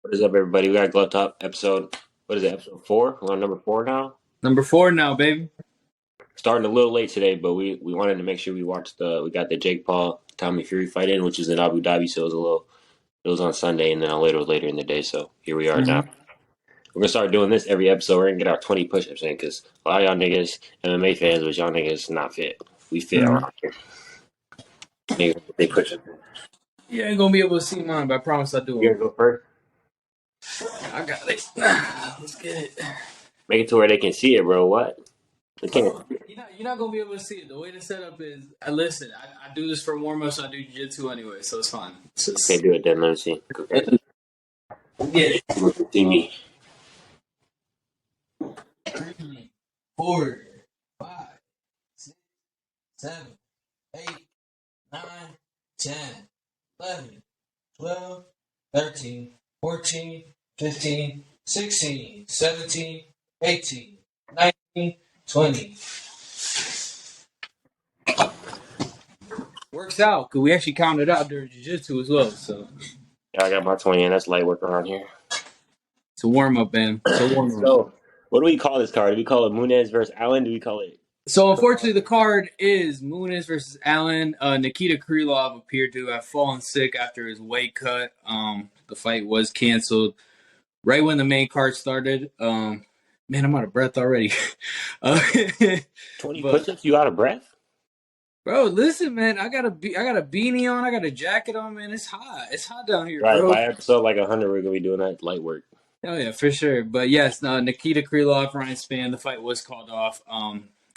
What is up, everybody? We got Glove Top episode. What is it? Episode four. We're on number four now. Number 4 now, baby. Starting a little late today, but we wanted to make sure we watched we got the Jake Paul Tommy Fury fight in, which is in Abu Dhabi. So it was on Sunday, and then later was later in the day. So here we are now. Mm-hmm. We're gonna start doing this every episode. We're gonna get our 20 push-ups in because a lot of y'all niggas MMA fans, but y'all niggas not fit. We fit Mm-hmm. around here. Niggas, they push up. You ain't gonna be able to see mine, but I promise I'll do You them. gonna go first? I got it. Let's get it. Make it to where they can see it, bro. What? They can't. You're not gonna be able to see it. The way the setup is, I do this for warm-ups. I do jiu-jitsu anyway, so it's fine. It's Okay, just do it then. Let me see. get it. You can see me. 3, 4, 5, 6, 7, 8, 9, 10, 11, 12, 13, 14, 15, 16, 17, 18, 19, 20. Works out because we actually counted out during jiu-jitsu as well. So Yeah, I got my 20 in. That's light work around here. it's a warm-up, man. It's a warm-up. So, what do we call this card? Do we call it Muniz versus Allen? Do we call it? So unfortunately, the card is Muniz versus Allen. Nikita Krylov appeared to have fallen sick after his weight cut. The fight was canceled right when the main card started. Man, I'm out of breath already. uh, 20 but push-ups? You out of breath? bro, listen, man, I got a beanie on. I got a jacket on, man. It's hot. It's hot down here, Right, bro. by episode like 100, we're going to be doing that light work. Oh yeah, for sure. But yes, no, Nikita Krylov, Ryan Spann, the fight was called off.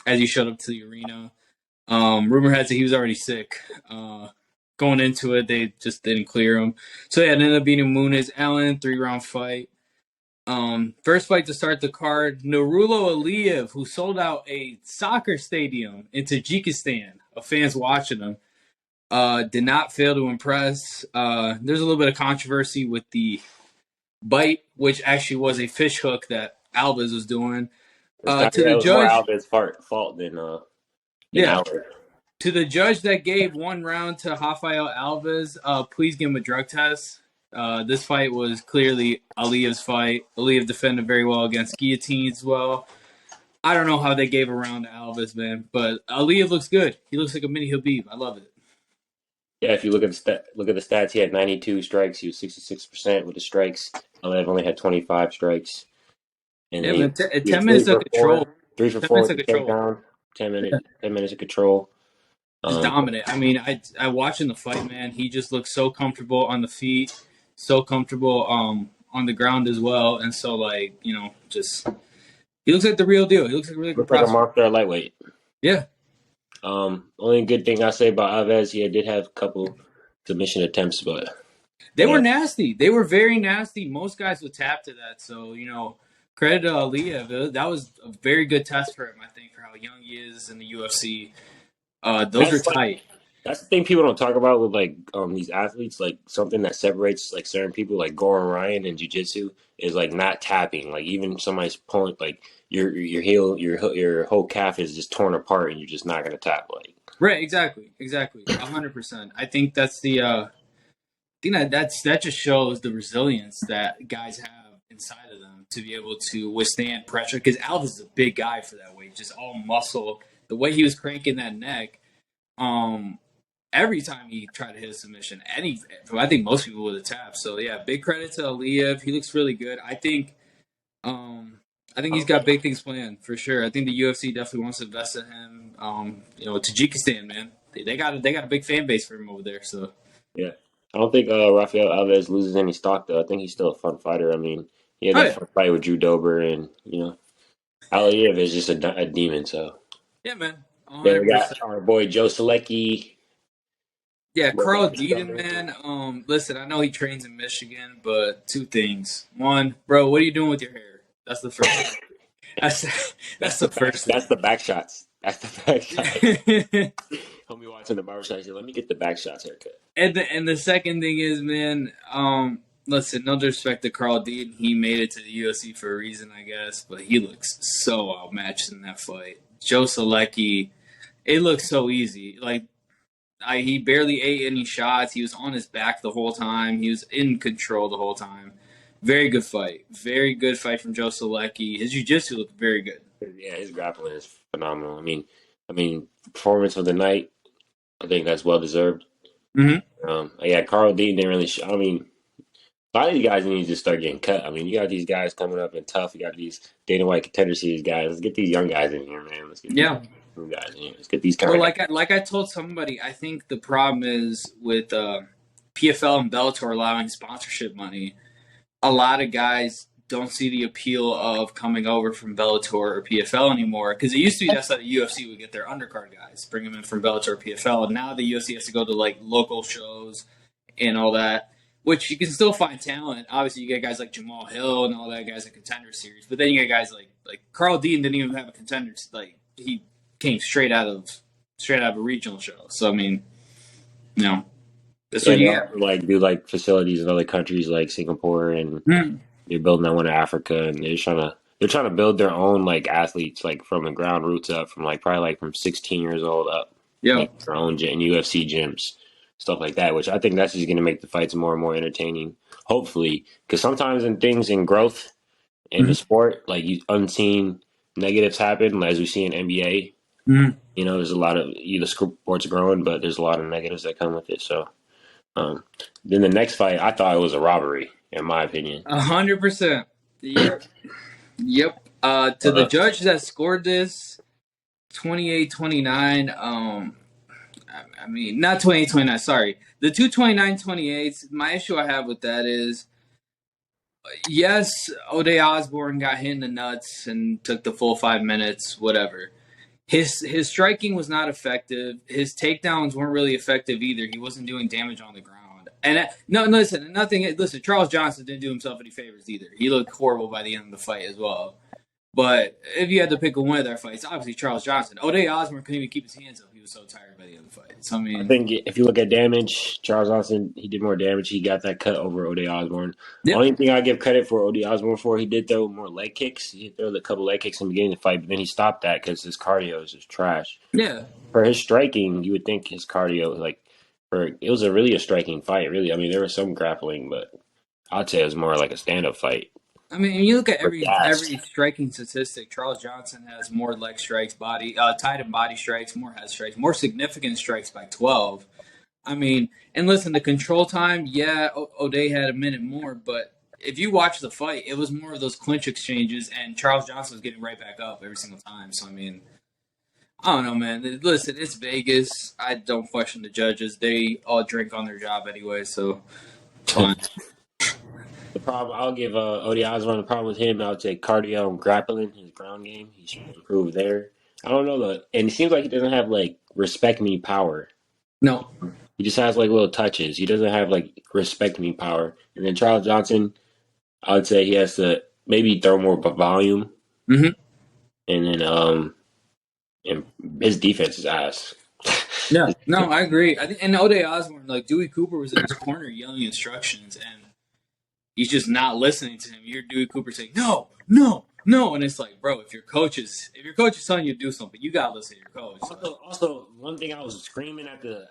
As he showed up to the arena. Rumor has it he was already sick. Going into it, they just didn't clear him. So yeah, it ended up beating Muniz Allen, 3-round fight. First fight to start the card, Nurullo Aliyev, who sold out a soccer stadium in Tajikistan of fans watching him. Did not fail to impress. There's a little bit of controversy with the bite, which actually was a fish hook that Alves was doing. To the It was more judge, Alves' fault than yeah, ours. to the judge that gave 1 round to Rafael Alves, please give him a drug test. This fight was clearly Aliyev's fight. Aliyev defended very well against guillotines as well. I don't know how they gave a round to Alves, man, but Aliyev looks good. He looks like a mini Habib. I love it. Yeah, if you look at the stats, he had 92 strikes. He was 66% with the strikes. Alves only had 25 strikes. And Yeah, he, man, he was 10 minutes of control. 3 for 10 4 minutes with of the control. takedown. 10 minutes of control. Just dominant. I mean, I watching the fight, man. He just looks so comfortable on the feet, so comfortable on the ground as well, and so like just he looks like the real deal. He looks like a really good Looks like a prospect. monster at lightweight. Yeah, Only good thing I say about Alves, he did have a couple submission attempts, but they were nasty. They were very nasty. Most guys would tap to that. So credit to Aliyev. That was a very good test for him. I think for how young he is in the UFC. Those are that's like tight. that's the thing people don't talk about with like these athletes. Like something that separates like certain people, like Goran Ryan in jiu-jitsu, is like not tapping. Like even somebody's pulling like your heel, your whole calf is just torn apart, and you're just not gonna tap. Like Right. Exactly. 100%. I think that's the. I think that just shows the resilience that guys have inside of them to be able to withstand pressure. Because Alves is a big guy for that weight, just all muscle. The way he was cranking that neck, every time he tried to hit a submission, I think most people would have tapped. So yeah, big credit to Aliyev. He looks really good. I think he's got big things planned for sure. I think the UFC definitely wants to invest in him. Tajikistan, man, they got a big fan base for him over there. So yeah, I don't think Rafael Alves loses any stock though. I think he's still a fun fighter. I mean, he had that fun fight with Drew Dober, and Aliyev is just a demon. So yeah, man. then we 100%. got our boy Joe Selecki. Yeah, Carl Deeden, man. Listen, I know he trains in Michigan, but 2 things. 1, bro, what are you doing with your hair? That's the first thing. That's the first thing. That's the back shots. That's the back shots. Homie watching the barbershop. Said, "Let me get the back shots haircut." And the second thing is, man, listen, no disrespect to Carl Deeden. He made it to the UFC for a reason, I guess, but he looks so outmatched in that fight. Joe Selecki, it looks so easy. Like, he barely ate any shots. He was on his back the whole time. He was in control the whole time. Very good fight. Very good fight from Joe Solecki. His jiu-jitsu looked very good. Yeah, his grappling is phenomenal. I mean, performance of the night. I think that's well deserved. Hmm. Yeah, Carl Dean didn't really. I mean, a lot of these guys need to just start getting cut. I mean, you got these guys coming up and tough. You got these Dana White Contender Series guys. Let's get these young guys in here, man. Let's get these Yeah. young guys in here. Let's get these kind Well, of guys. like I told somebody, I think the problem is with PFL and Bellator allowing sponsorship money. A lot of guys don't see the appeal of coming over from Bellator or PFL anymore because it used to be that's how the UFC would get their undercard guys, bring them in from Bellator or PFL, and now the UFC has to go to like local shows and all that, which you can still find talent. Obviously, you get guys like Jamal Hill and all that guys in Contender Series, but then you get guys like Carl Dean didn't even have a contender. Like he came straight out of a regional show. So I mean, you know, that's Yeah, what they you get. also like do like facilities in other countries like Singapore, and Mm. they're building that one in Africa, and they're trying to build their own like athletes like from the ground roots up, from like probably like from 16 years old up, Yeah. like their own UFC gyms, stuff like that. Which I think that's just going to make the fights more and more entertaining. Hopefully, because sometimes in things in growth in the Mm-hmm. sport, like unseen negatives happen, as we see in NBA. Mm-hmm. There's a lot of the sport's growing, but there's a lot of negatives that come with it. So. Um, then the next fight, I thought it was a robbery, in my opinion. 100%. Yep. Yep. To the Uh, judge that scored this, 28-29. I mean, not 28-29. Sorry, the two 29-28s. My issue I have with that is, yes, O'Day Osborne got hit in the nuts and took the full 5 minutes. Whatever. His striking was not effective. His takedowns weren't really effective either. He wasn't doing damage on the ground. And no, listen, nothing. Listen, Charles Johnson didn't do himself any favors either. He looked horrible by the end of the fight as well. But if you had to pick a winner of their fights, obviously Charles Johnson. O'Day Osborne couldn't even keep his hands up. He was so tired by the end of the fight. So I I mean, think if you look at damage, Charles Johnson, he did more damage. He got that cut over O'Day Osborne. yep, Only thing I give credit for O'Day Osborne for, he did throw more leg kicks. He threw a couple leg kicks in the beginning of the fight, but then he stopped that because his cardio is just trash. yeah. For his striking, you would think his cardio, like, it was really a striking fight, really. I mean, there was some grappling, but I'd say it was more like a stand-up fight. I mean, you look at Or gas. every striking statistic. Charles Johnson has more leg strikes, tied and body strikes, more head strikes, more significant strikes by 12. I mean, and listen, the control time, yeah, O'Day had a minute more, but if you watch the fight, it was more of those clinch exchanges, and Charles Johnson was getting right back up every single time. So I mean, I don't know, man. Listen, it's Vegas. I don't question the judges. They all drink on their job anyway, so it's fine. The problem I'll give Odi Osborne, the problem with him, I would say cardio and grappling, his ground game. He should improve there. I don't know though, and it seems like he doesn't have like respect me power. No. He just has like little touches. He doesn't have like respect me power. And then Charles Johnson, I would say he has to maybe throw more volume, Mm-hmm. and then and his defense is ass. Yeah. No, I agree. I think, and O'Day Osborne, like Dewey Cooper was in his corner yelling instructions, and he's just not listening to him. You hear Dewey Cooper saying, "No, no, no," and it's like, bro, if your coach is telling you to do something, you gotta listen to your coach. Also, one thing I was screaming at the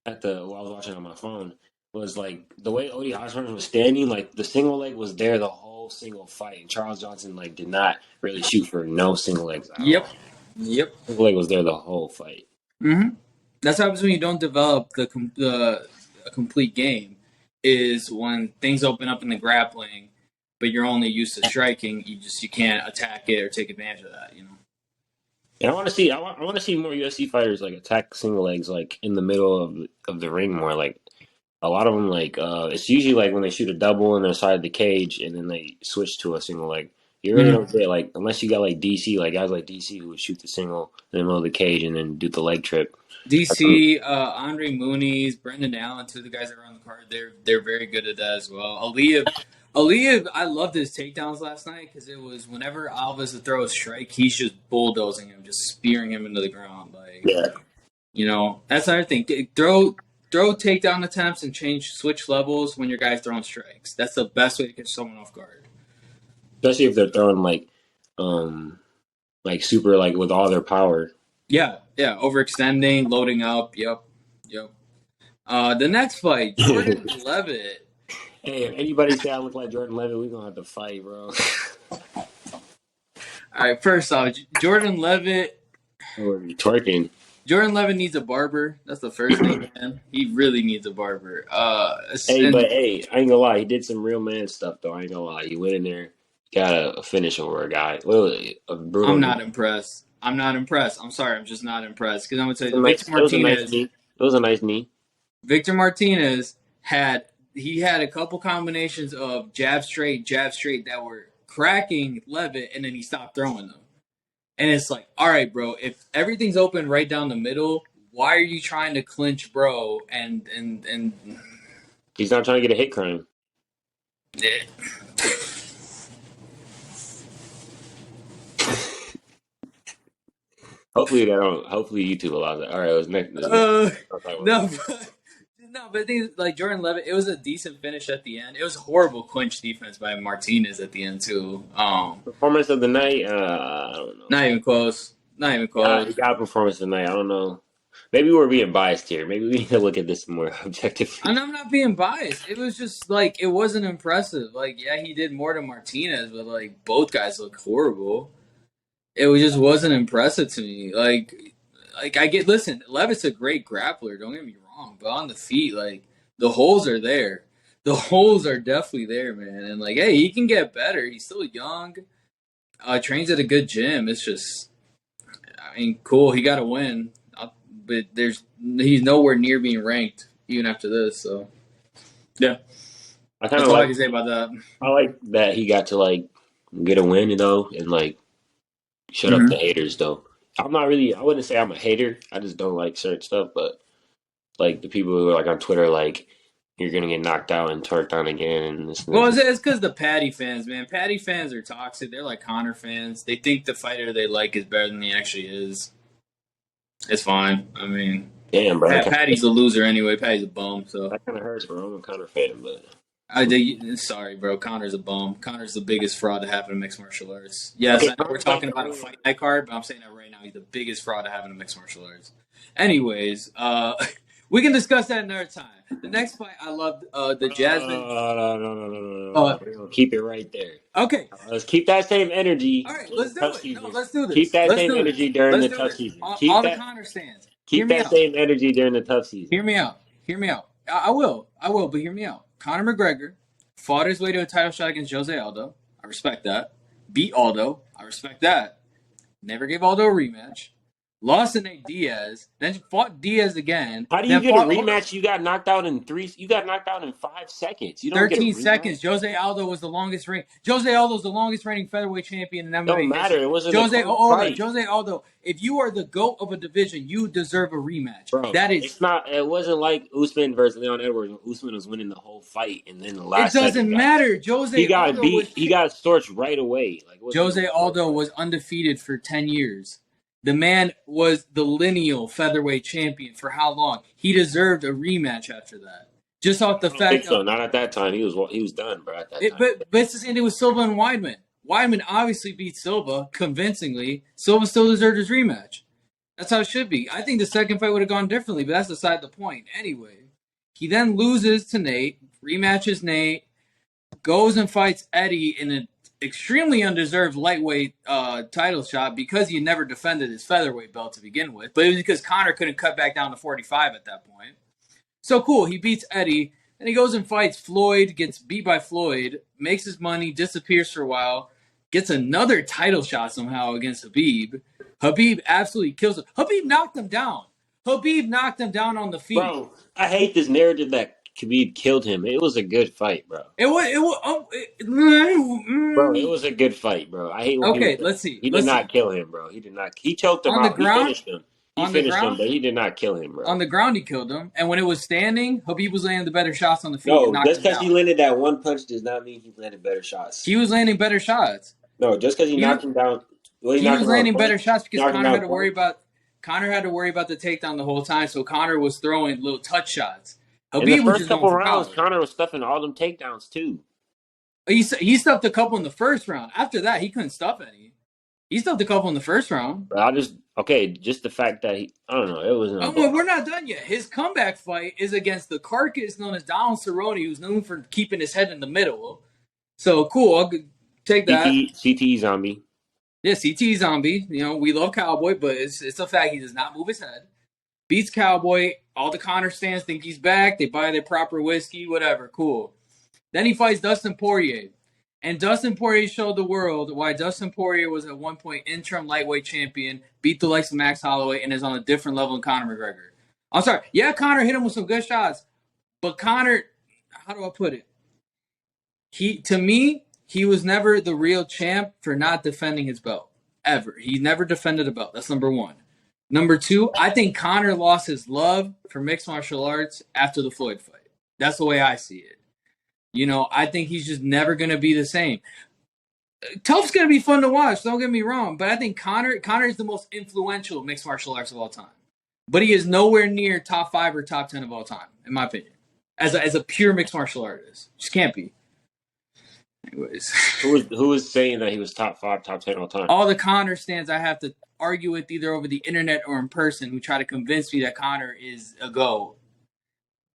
while I was watching on my phone was like the way Odie Osborne was standing, like the single leg was there the whole single fight, and Charles Johnson like did not really shoot for no single legs at Yep. all. Yep. Single leg was there the whole fight. Mm-hmm. That's what happens when you don't develop a complete game. Is when things open up in the grappling, but you're only used to striking. You can't attack it or take advantage of that. You know. And I want to see more UFC fighters like attack single legs like in the middle of the ring more. Like a lot of them like it's usually like when they shoot a double on the side of the cage and then they switch to a single leg. You really don't get like unless you got like DC, like guys like DC who would shoot the single in the middle of the cage and then do the leg trip. DC, Andre Muniz, Brendan Allen, two of the guys that are on the card, they're very good at that as well. Aliyev, I loved his takedowns last night because it was whenever Alves would throw a strike, he's just bulldozing him, just spearing him into the ground. Like, Yeah. you know, that's another thing. Throw takedown attempts and switch levels when your guy's throwing strikes. That's the best way to catch someone off guard. Especially if they're throwing like super like with all their power. Yeah, overextending, loading up. Yep. The next fight, Jordan Levitt Hey, if anybody say I look like Jordan Levitt, we gonna have to fight, bro. All right, first off, Jordan Levitt. Or you twerking. Jordan Levitt needs a barber. That's the first thing, man. He really needs a barber. Hey, And but hey, I ain't gonna lie. He did some real man stuff, though. I ain't gonna lie. He went in there, got a finish over a guy. What was it? A Bruno. I'm not impressed. I'm not impressed. I'm sorry. I'm just not impressed because I'm gonna tell It you, was a nice. It was a nice knee. It was a nice knee. Victor Martinez had a couple combinations of jab straight that were cracking Levitt, and then he stopped throwing them. And it's like, all right, bro, if everything's open right down the middle, why are you trying to clinch, bro? And He's not trying to get a hit crime. Hopefully they don't. Hopefully YouTube allows it. All right, it was next. No, but the thing is, like Jordan Levitt, it was a decent finish at the end. It was a horrible clinch defense by Martinez at the end too. Performance of the night. I don't know. Not even close. Not even He close. got a performance of the night. I don't know. Maybe we're being biased here. Maybe we need to look at this more objectively. And I'm not being biased. It was just like it wasn't impressive. Like, yeah, he did more than Martinez, but like both guys look horrible. Just wasn't impressive to me. Like I get. Listen, Levitt's a great grappler. Don't get me wrong, but on the feet, like the holes are there. The holes are definitely there, man. And like, hey, he can get better. He's still young. Trains at a good gym. It's just, I mean, cool. He got to win, but he's nowhere near being ranked even after this. So, yeah, I kind that's of all I like. can say about that. I like that he got to like get a win though, and like shut up Mm-hmm. the haters though. I'm not really. I wouldn't say I'm a hater. I just don't like certain stuff. But like the people who are like on Twitter, like you're gonna get knocked out and twerked on again, and this and Well, this. it's because the Patty fans, man. Patty fans are toxic. They're like Connor fans. They think the fighter they like is better than he actually is. It's fine. I mean, Damn, bro. Patty's a loser anyway. Patty's a bum. So That kind of hurts, bro. I'm a Connor fan, but sorry, bro. Connor's a bum. Connor's the biggest fraud to happen in mixed martial arts. Yes, okay. I know we're talking about a fight night card, but I'm saying that right now. He's the biggest fraud to happen in mixed martial arts. Anyways, we can discuss that another time. The next fight, I loved the Jasmine. No. We're gonna keep it right there. Okay. Let's keep that same energy. All right, let's do it. No, let's do this. Keep that Let's same do energy this. during Let's the do tough this. season. All the Connor stands. Hear Keep me that out. same energy during the tough season. Hear me out. Hear me out. I will, but hear me out. Conor McGregor fought his way to a title shot against Jose Aldo. I respect that. Beat Aldo. I respect that. Never gave Aldo a rematch. Lost to Nate Diaz. Then fought Diaz again. How do you Then get a fought rematch? You got knocked out in 5 seconds. You don't get a 13 rematch. seconds. Jose Aldo was the longest reigning. Jose Aldo's the longest reigning featherweight champion in MMA. Don't matter. It wasn't Jose, a close fight. Jose Aldo. If you are the GOAT of a division, you deserve a rematch. Bro, That is. it's not. It wasn't like Usman versus Leon Edwards. Usman was winning the whole fight, and then the last. It doesn't matter. He got beat. He got torched right away. Like Jose Aldo was undefeated for 10 years. The man was the lineal featherweight champion for how long? He deserved a rematch after that. Just off the I don't fact think so. Not at that time. He was done, bro. At that time. but it's the same thing with Silva and Weidman. Weidman obviously beat Silva convincingly. Silva still deserved his rematch. That's how it should be. I think the second fight would have gone differently, but that's beside the point. Anyway, he then loses to Nate, rematches Nate, goes and fights Eddie in an extremely undeserved lightweight title shot because he never defended his featherweight belt to begin with. But it was because Conor couldn't cut back down to 45 at that point. So cool, he beats Eddie, and he goes and fights Floyd, gets beat by Floyd, makes his money, disappears for a while, gets another title shot somehow against Habib. Habib absolutely kills him. Habib knocked him down. Habib knocked him down on the feet. Bro, I hate this narrative that Khabib killed him. It was a good fight, bro. Bro, it was a good fight, bro. I hate when people let's see. He did not kill him, bro. He did not. He choked him On the out. ground? He finished him. He finished him, but he did not kill him, bro. On the ground, he killed him. And when it was standing, Habib was landing the better shots on the feet. No, just because he landed that one punch does not mean he landed better shots. He was landing better shots. No, just because he knocked him down. Well, he was landing better shots because Conor had to worry about the takedown the whole time. So Conor was throwing little touch shots. Habib in the first couple rounds, Conor was stuffing all them takedowns too. He stuffed a couple in the first round. After that, he couldn't stuff any. He stuffed a couple in the first round. But I just okay, just the fact that I don't know, it wasn't a Oh, well, blowout. we're not done yet. His comeback fight is against the carcass known as Donald Cerrone, who's known for keeping his head in the middle. So cool, I'll take that. CTE zombie. Yeah, CT Zombie. You know, we love Cowboy, but it's a fact he does not move his head. Beats Cowboy. All the Connor stands think he's back. They buy their proper whiskey, whatever. Cool. Then he fights Dustin Poirier. And Dustin Poirier showed the world why Dustin Poirier was at one point interim lightweight champion, beat the likes of Max Holloway, and is on a different level than Conor McGregor. I'm sorry. Yeah, Conor hit him with some good shots, but Conor, how do I put it? To me, he was never the real champ for not defending his belt. Ever. He never defended a belt. That's number one. Number two, I think Conor lost his love for mixed martial arts after the Floyd fight. That's the way I see it. You know, I think he's just never going to be the same. Tuff's going to be fun to watch, don't get me wrong, but I think Conor is the most influential mixed martial arts of all time. But he is nowhere near top 5 or top 10 of all time, in my opinion. As a pure mixed martial artist. Just can't be. Anyways. Who was saying that he was top 5, top 10 all time? All the Conor stands I have to argue with either over the internet or in person who try to convince me that Conor is a GOAT.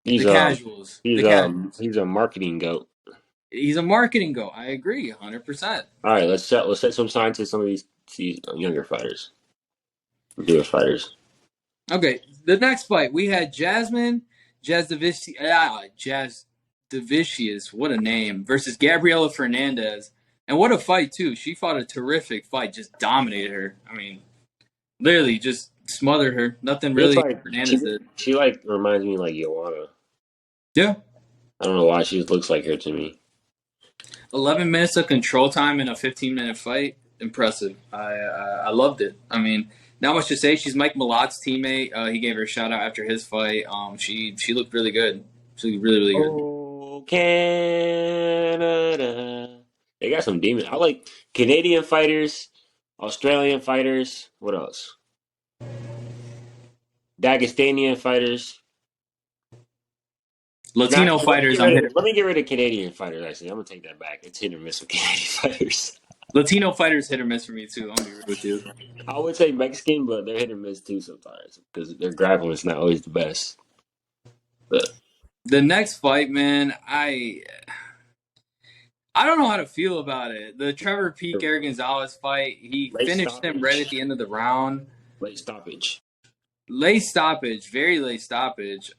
He's The casuals. he's a marketing goat. He's a marketing GOAT. I agree, 100%. All right, let's set some signs to some of these younger fighters, newer fighters. Okay, the next fight we had Jazz Davicius, what a name, versus Gabriela Fernandez, and what a fight too. She fought a terrific fight, just dominated her. I mean, literally just smothered her. Nothing really Fernandez did. She like reminds me like Joanna. Yeah, I don't know why she looks like her to me. 11 minutes of control time in a 15-minute fight. Impressive. I loved it. I mean, not much to say. She's Mike Malot's teammate. He gave her a shout out after his fight. She looked really good. She looked really, really good. Oh, Canada. They got some demons. I like Canadian fighters, Australian fighters. What else? Dagestanian fighters. Latino fighters. Let me get rid of Canadian fighters. Actually, I'm gonna take that back. It's hit or miss with Canadian fighters. Latino fighters hit or miss for me too. I'll be real with you. I would say Mexican, but they're hit or miss too sometimes because their grappling is not always the best. But the next fight, man, I don't know how to feel about it. The Trevor Peek Eric Gonzalez fight, he finished him right at the end of the round. Late stoppage, very late stoppage.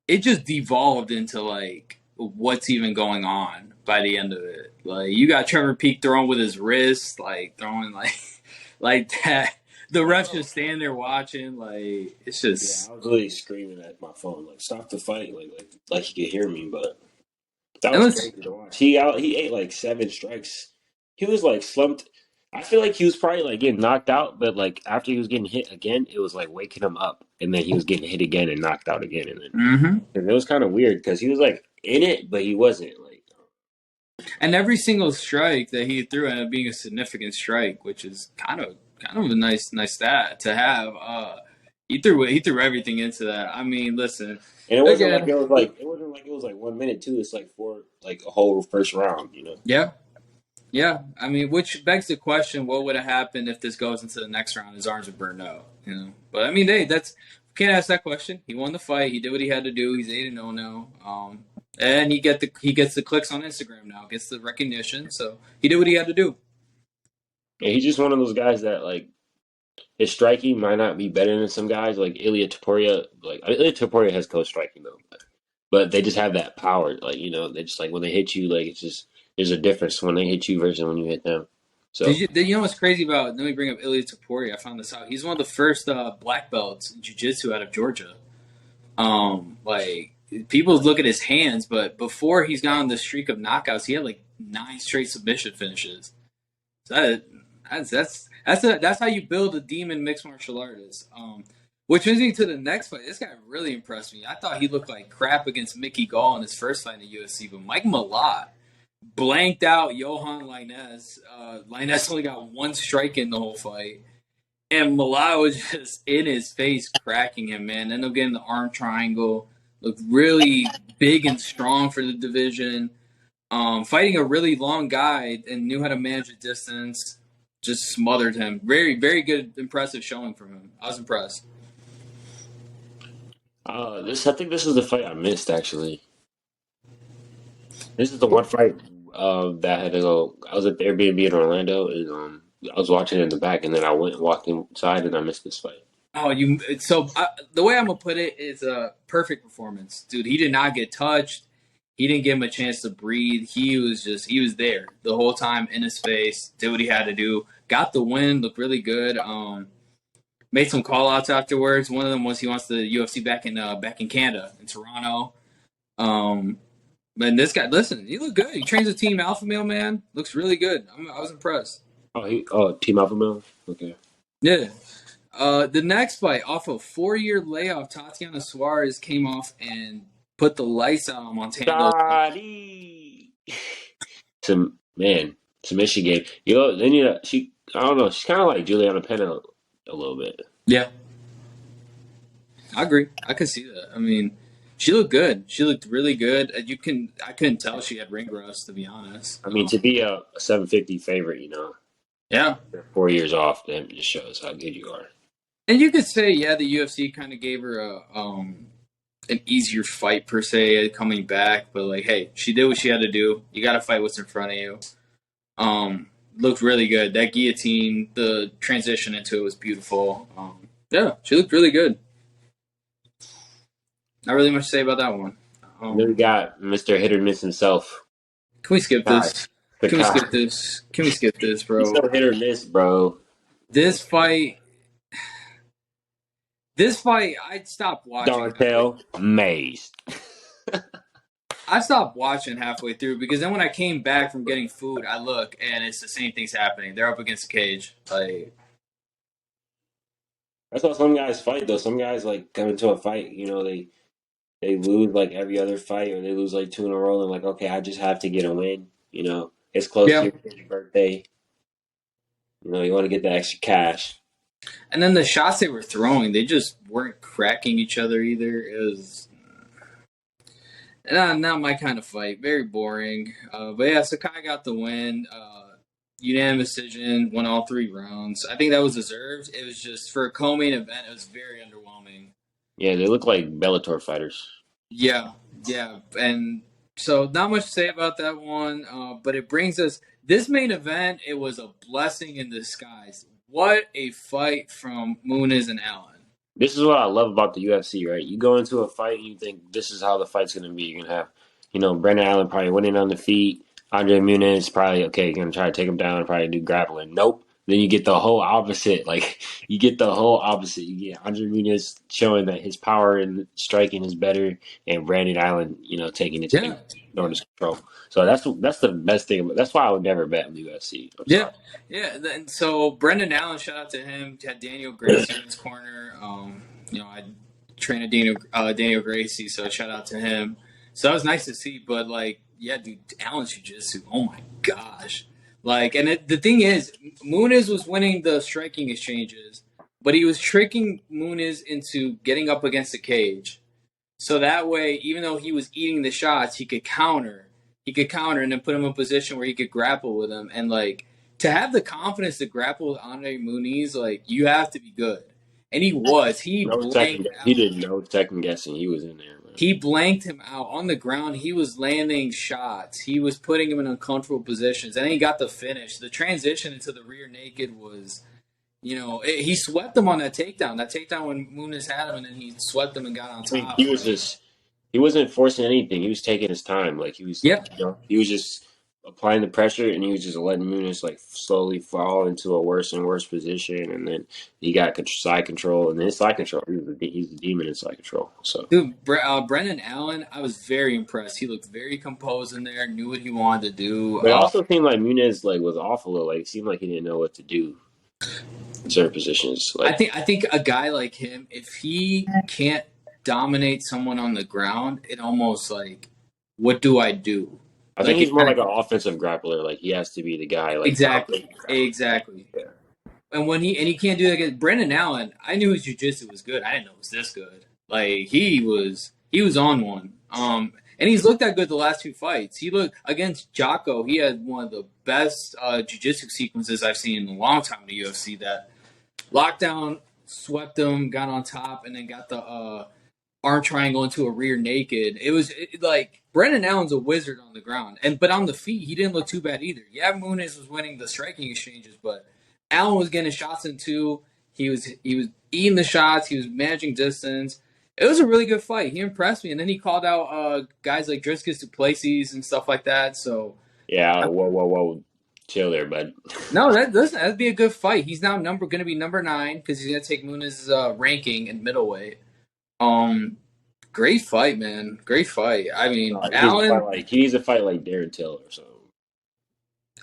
It just devolved into like what's even going on by the end of it. Like you got Trevor Peek throwing with his wrist, like throwing like that. The refs just stand there watching, like it's just. Yeah, I was really screaming at my phone, like "Stop the fight!" Like he could hear me, but that was crazy to watch. He ate like 7 strikes. He was like slumped. I feel like he was probably like getting knocked out, but like after he was getting hit again, it was like waking him up, and then he was getting hit again and knocked out again, and then and it was kind of weird because he was like in it, but he wasn't like. And every single strike that he threw ended up being a significant strike, which is kind of a nice stat to have. He threw everything into that. I mean, listen, and it wasn't like it was like 1 minute too. It's like for like a whole first round, you know. Yeah. I mean, which begs the question: what would have happened if this goes into the next round? His arms would burn out, you know. But I mean, can't ask that question. He won the fight. He did what he had to do. He's 8-0 now. And he gets the clicks on Instagram now. Gets the recognition. So he did what he had to do. And he's just one of those guys that like his striking might not be better than some guys like Ilia Topuria. Like Ilia Topuria has close striking though, but they just have that power. Like you know, they just like when they hit you, like it's just there's a difference when they hit you versus when you hit them. So you know what's crazy about? Let me bring up Ilia Topuria. I found this out. He's one of the first black belts in jiu-jitsu out of Georgia. Like people look at his hands, but before he's gone on the streak of knockouts, he had like 9 straight submission finishes. So that's how you build a demon mixed martial artist. Which brings me to the next fight. This guy really impressed me. I thought he looked like crap against Mickey Gall in his first fight in the UFC, but Mike Malott blanked out Johan Linez. Linez only got 1 strike in the whole fight. And Malott was just in his face, cracking him, man. Ended up getting the arm triangle. Looked really big and strong for the division. Fighting a really long guy and knew how to manage the distance. just smothered him. Very, very good, impressive showing from him. I was impressed. I think this is the fight I missed actually. This is the one fight that I had to go. I was at the Airbnb in Orlando, and I was watching it in the back, and then I went and walked inside, and I missed this fight. Oh, the way I'm gonna put it is a perfect performance, dude. He did not get touched. He didn't give him a chance to breathe. He was there the whole time in his face. Did what he had to do. Got the win. Looked really good. Made some call outs afterwards. One of them was he wants the UFC back in Canada in Toronto. And this guy, listen, he looked good. He trains a team alpha male, man. Looks really good. I was impressed. Team Alpha Male. Okay. Yeah. The next fight, off a 4-year layoff, Tatiana Suarez came off and put the lights out on Montana. Some man, submission game. Then I don't know. She's kind of like Juliana Pena a little bit. Yeah, I agree. I could see that. I mean, she looked good. She looked really good. I couldn't tell she had ring rust, to be honest. I mean, to be a 750 favorite, Yeah. 4 years off, that just shows how good you are. And you could say, yeah, the UFC kind of gave her an easier fight per se coming back, but like, hey, she did what she had to do. You got to fight what's in front of you. Looked really good. That guillotine, the transition into it was beautiful. Yeah, she looked really good. Not really much to say about that one. Then we got Mr. Hit or Miss himself. Can we skip this? Can we skip this, bro? He's so hit or miss, bro. This fight, I stopped watching. Dontel Mays. I stopped watching halfway through because then when I came back from getting food, I look and it's the same thing's happening. They're up against the cage. Like, that's how some guys fight, though. Some guys like come into a fight, they lose like every other fight, or they lose like two in a row, and like, okay, I just have to get a win. It's close to your birthday. You want to get that extra cash. And then the shots they were throwing, they just weren't cracking each other either. It was not my kind of fight. Very boring. But yeah, Sakai got the win. Unanimous decision, won all 3 rounds. I think that was deserved. It was just, for a co-main event, it was very underwhelming. Yeah, they look like Bellator fighters. Yeah. And so not much to say about that one, but it brings us, this main event, it was a blessing in disguise. What a fight from Muniz and Allen. This is what I love about the UFC, right? You go into a fight and you think this is how the fight's going to be. You're going to have, Brendan Allen probably winning on the feet. Andre Muniz probably, okay, you're going to try to take him down and probably do grappling. Nope. Then you get the whole opposite. Like, you get the whole opposite. You get Andre Muniz showing that his power and striking is better, and Brandon Allen, taking it to enormous control. So that's the best thing. That's why I would never bet on the UFC. Yeah. And so Brendan Allen, shout out to him. Had Daniel Gracie in his corner. I trained at Daniel Gracie, so shout out to him. So that was nice to see. But like, yeah, dude, Allen's jiu-jitsu. Oh my gosh. Like, and the thing is, Muniz was winning the striking exchanges, but he was tricking Muniz into getting up against the cage. So that way, even though he was eating the shots, he could counter. He could counter and then put him in a position where he could grapple with him. And, like, to have the confidence to grapple with Andre Muniz, like, you have to be good. And he was. He did no second guessing. He was in there. He blanked him out on the ground. He was landing shots. He was putting him in uncomfortable positions. And then he got the finish. The transition into the rear naked was, he swept him on that takedown. That takedown when Muniz had him, and then he swept him and got on top. He wasn't forcing anything. He was taking his time. Like, he was, he was just applying the pressure, and he was just letting Muniz like slowly fall into a worse and worse position, and then he got side control, and then his side control. He's a demon in side control. So, dude, Brendan Allen, I was very impressed. He looked very composed in there, knew what he wanted to do. But it also seemed like Muniz was awful. Like, it seemed like he didn't know what to do in certain positions. Like, I think a guy like him, if he can't dominate someone on the ground, it almost like, what do I do? I think he's more like an offensive grappler. Like, he has to be the guy. Like, exactly. Yeah. And he can't do that against Brendan Allen. I knew his jiu-jitsu was good. I didn't know it was this good. Like, he was on one. and he's looked that good the last two fights. He looked against Jocko. He had one of the best jiu-jitsu sequences I've seen in a long time in the UFC. That lockdown swept him, got on top, and then got the arm triangle into a rear naked. It was like Brendan Allen's a wizard on the ground, but on the feet he didn't look too bad either. Yeah, Muniz was winning the striking exchanges, but Allen was getting shots in two. He was eating the shots. He was managing distance. It was a really good fight. He impressed me, and then he called out guys like Driscus Duplessis and stuff like that. So Yeah, whoa, chill there, bud. no, that'd be a good fight. He's now going to be number 9 because he's going to take Muniz's ranking in middleweight. Great fight, man. Great fight. I mean, Allen. He needs to fight like Darren Till or something.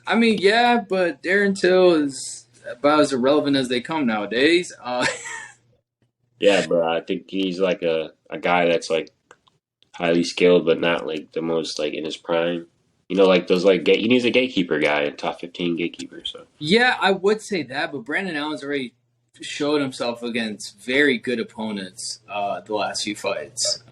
I mean, yeah, but Darren Till is about as irrelevant as they come nowadays. Yeah, but I think he's like a guy that's like highly skilled, but not like the most like in his prime. You know, like those like he needs a gatekeeper guy, a top 15 gatekeeper. So yeah, I would say that, but Brandon Allen's already showed himself against very good opponents the last few fights.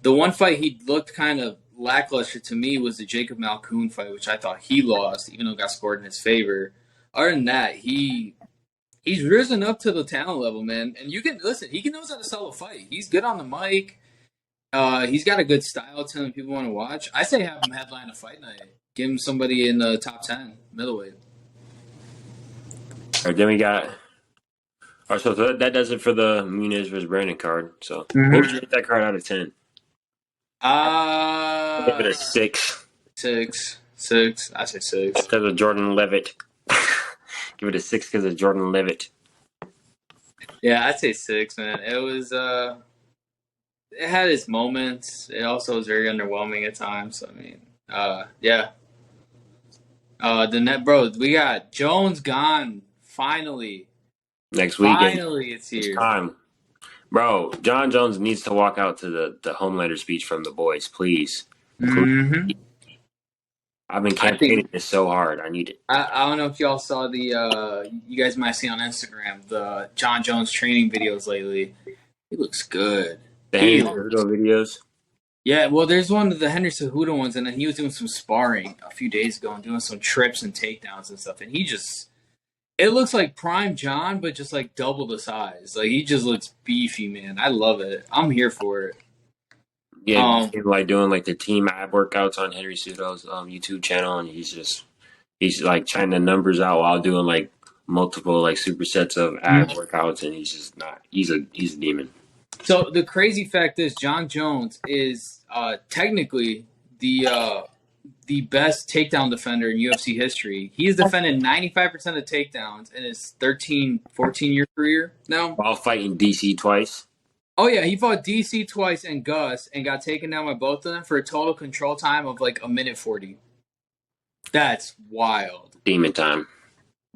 The one fight he looked kind of lackluster to me was the Jacob Malkoon fight, which I thought he lost, even though it got scored in his favor. Other than that, he's risen up to the talent level, man. And you can listen, he knows how to sell a fight. He's good on the mic. He's got a good style to him. People want to watch. I say have him headline a fight night. Give him somebody in the top 10 middleweight. All right, then we got. All right, so that does it for the Muniz versus Brandon card. So what would you rate that card out of 10? Give it a 6. 6. I say 6. Because of Jordan Levitt. Give it a 6 because of Jordan Levitt. Yeah, I'd say 6, man. It was it had its moments. It also was very underwhelming at times. I mean, yeah. The net, bro. We got Jones Gane finally. Next weekend. Finally, it's here. It's time. Bro, Jon Jones needs to walk out to the Homelander speech from the boys, please. Mm-hmm. I've been campaigning this so hard. I need it. I don't know if y'all saw the you guys might see on Instagram the Jon Jones training videos lately. He looks good. The Henry Cejudo videos. Yeah, well, there's one of the Henry Cejudo ones, and then he was doing some sparring a few days ago and doing some trips and takedowns and stuff, and it looks like prime John, but just like double the size. Like he just looks beefy, man. I love it. I'm here for it. Yeah, like doing like the team ab workouts on Henry Cejudo's YouTube channel, and he's like trying the numbers out while doing like multiple like supersets of ab workouts, and he's just not. He's a demon. So the crazy fact is, Jon Jones is technically the best takedown defender in UFC history. He has defended 95% of takedowns in his 13, 14-year career now. While fighting DC twice. Oh, yeah. He fought DC twice and Gus and got taken down by both of them for a total control time of like 1:40. That's wild. Demon time.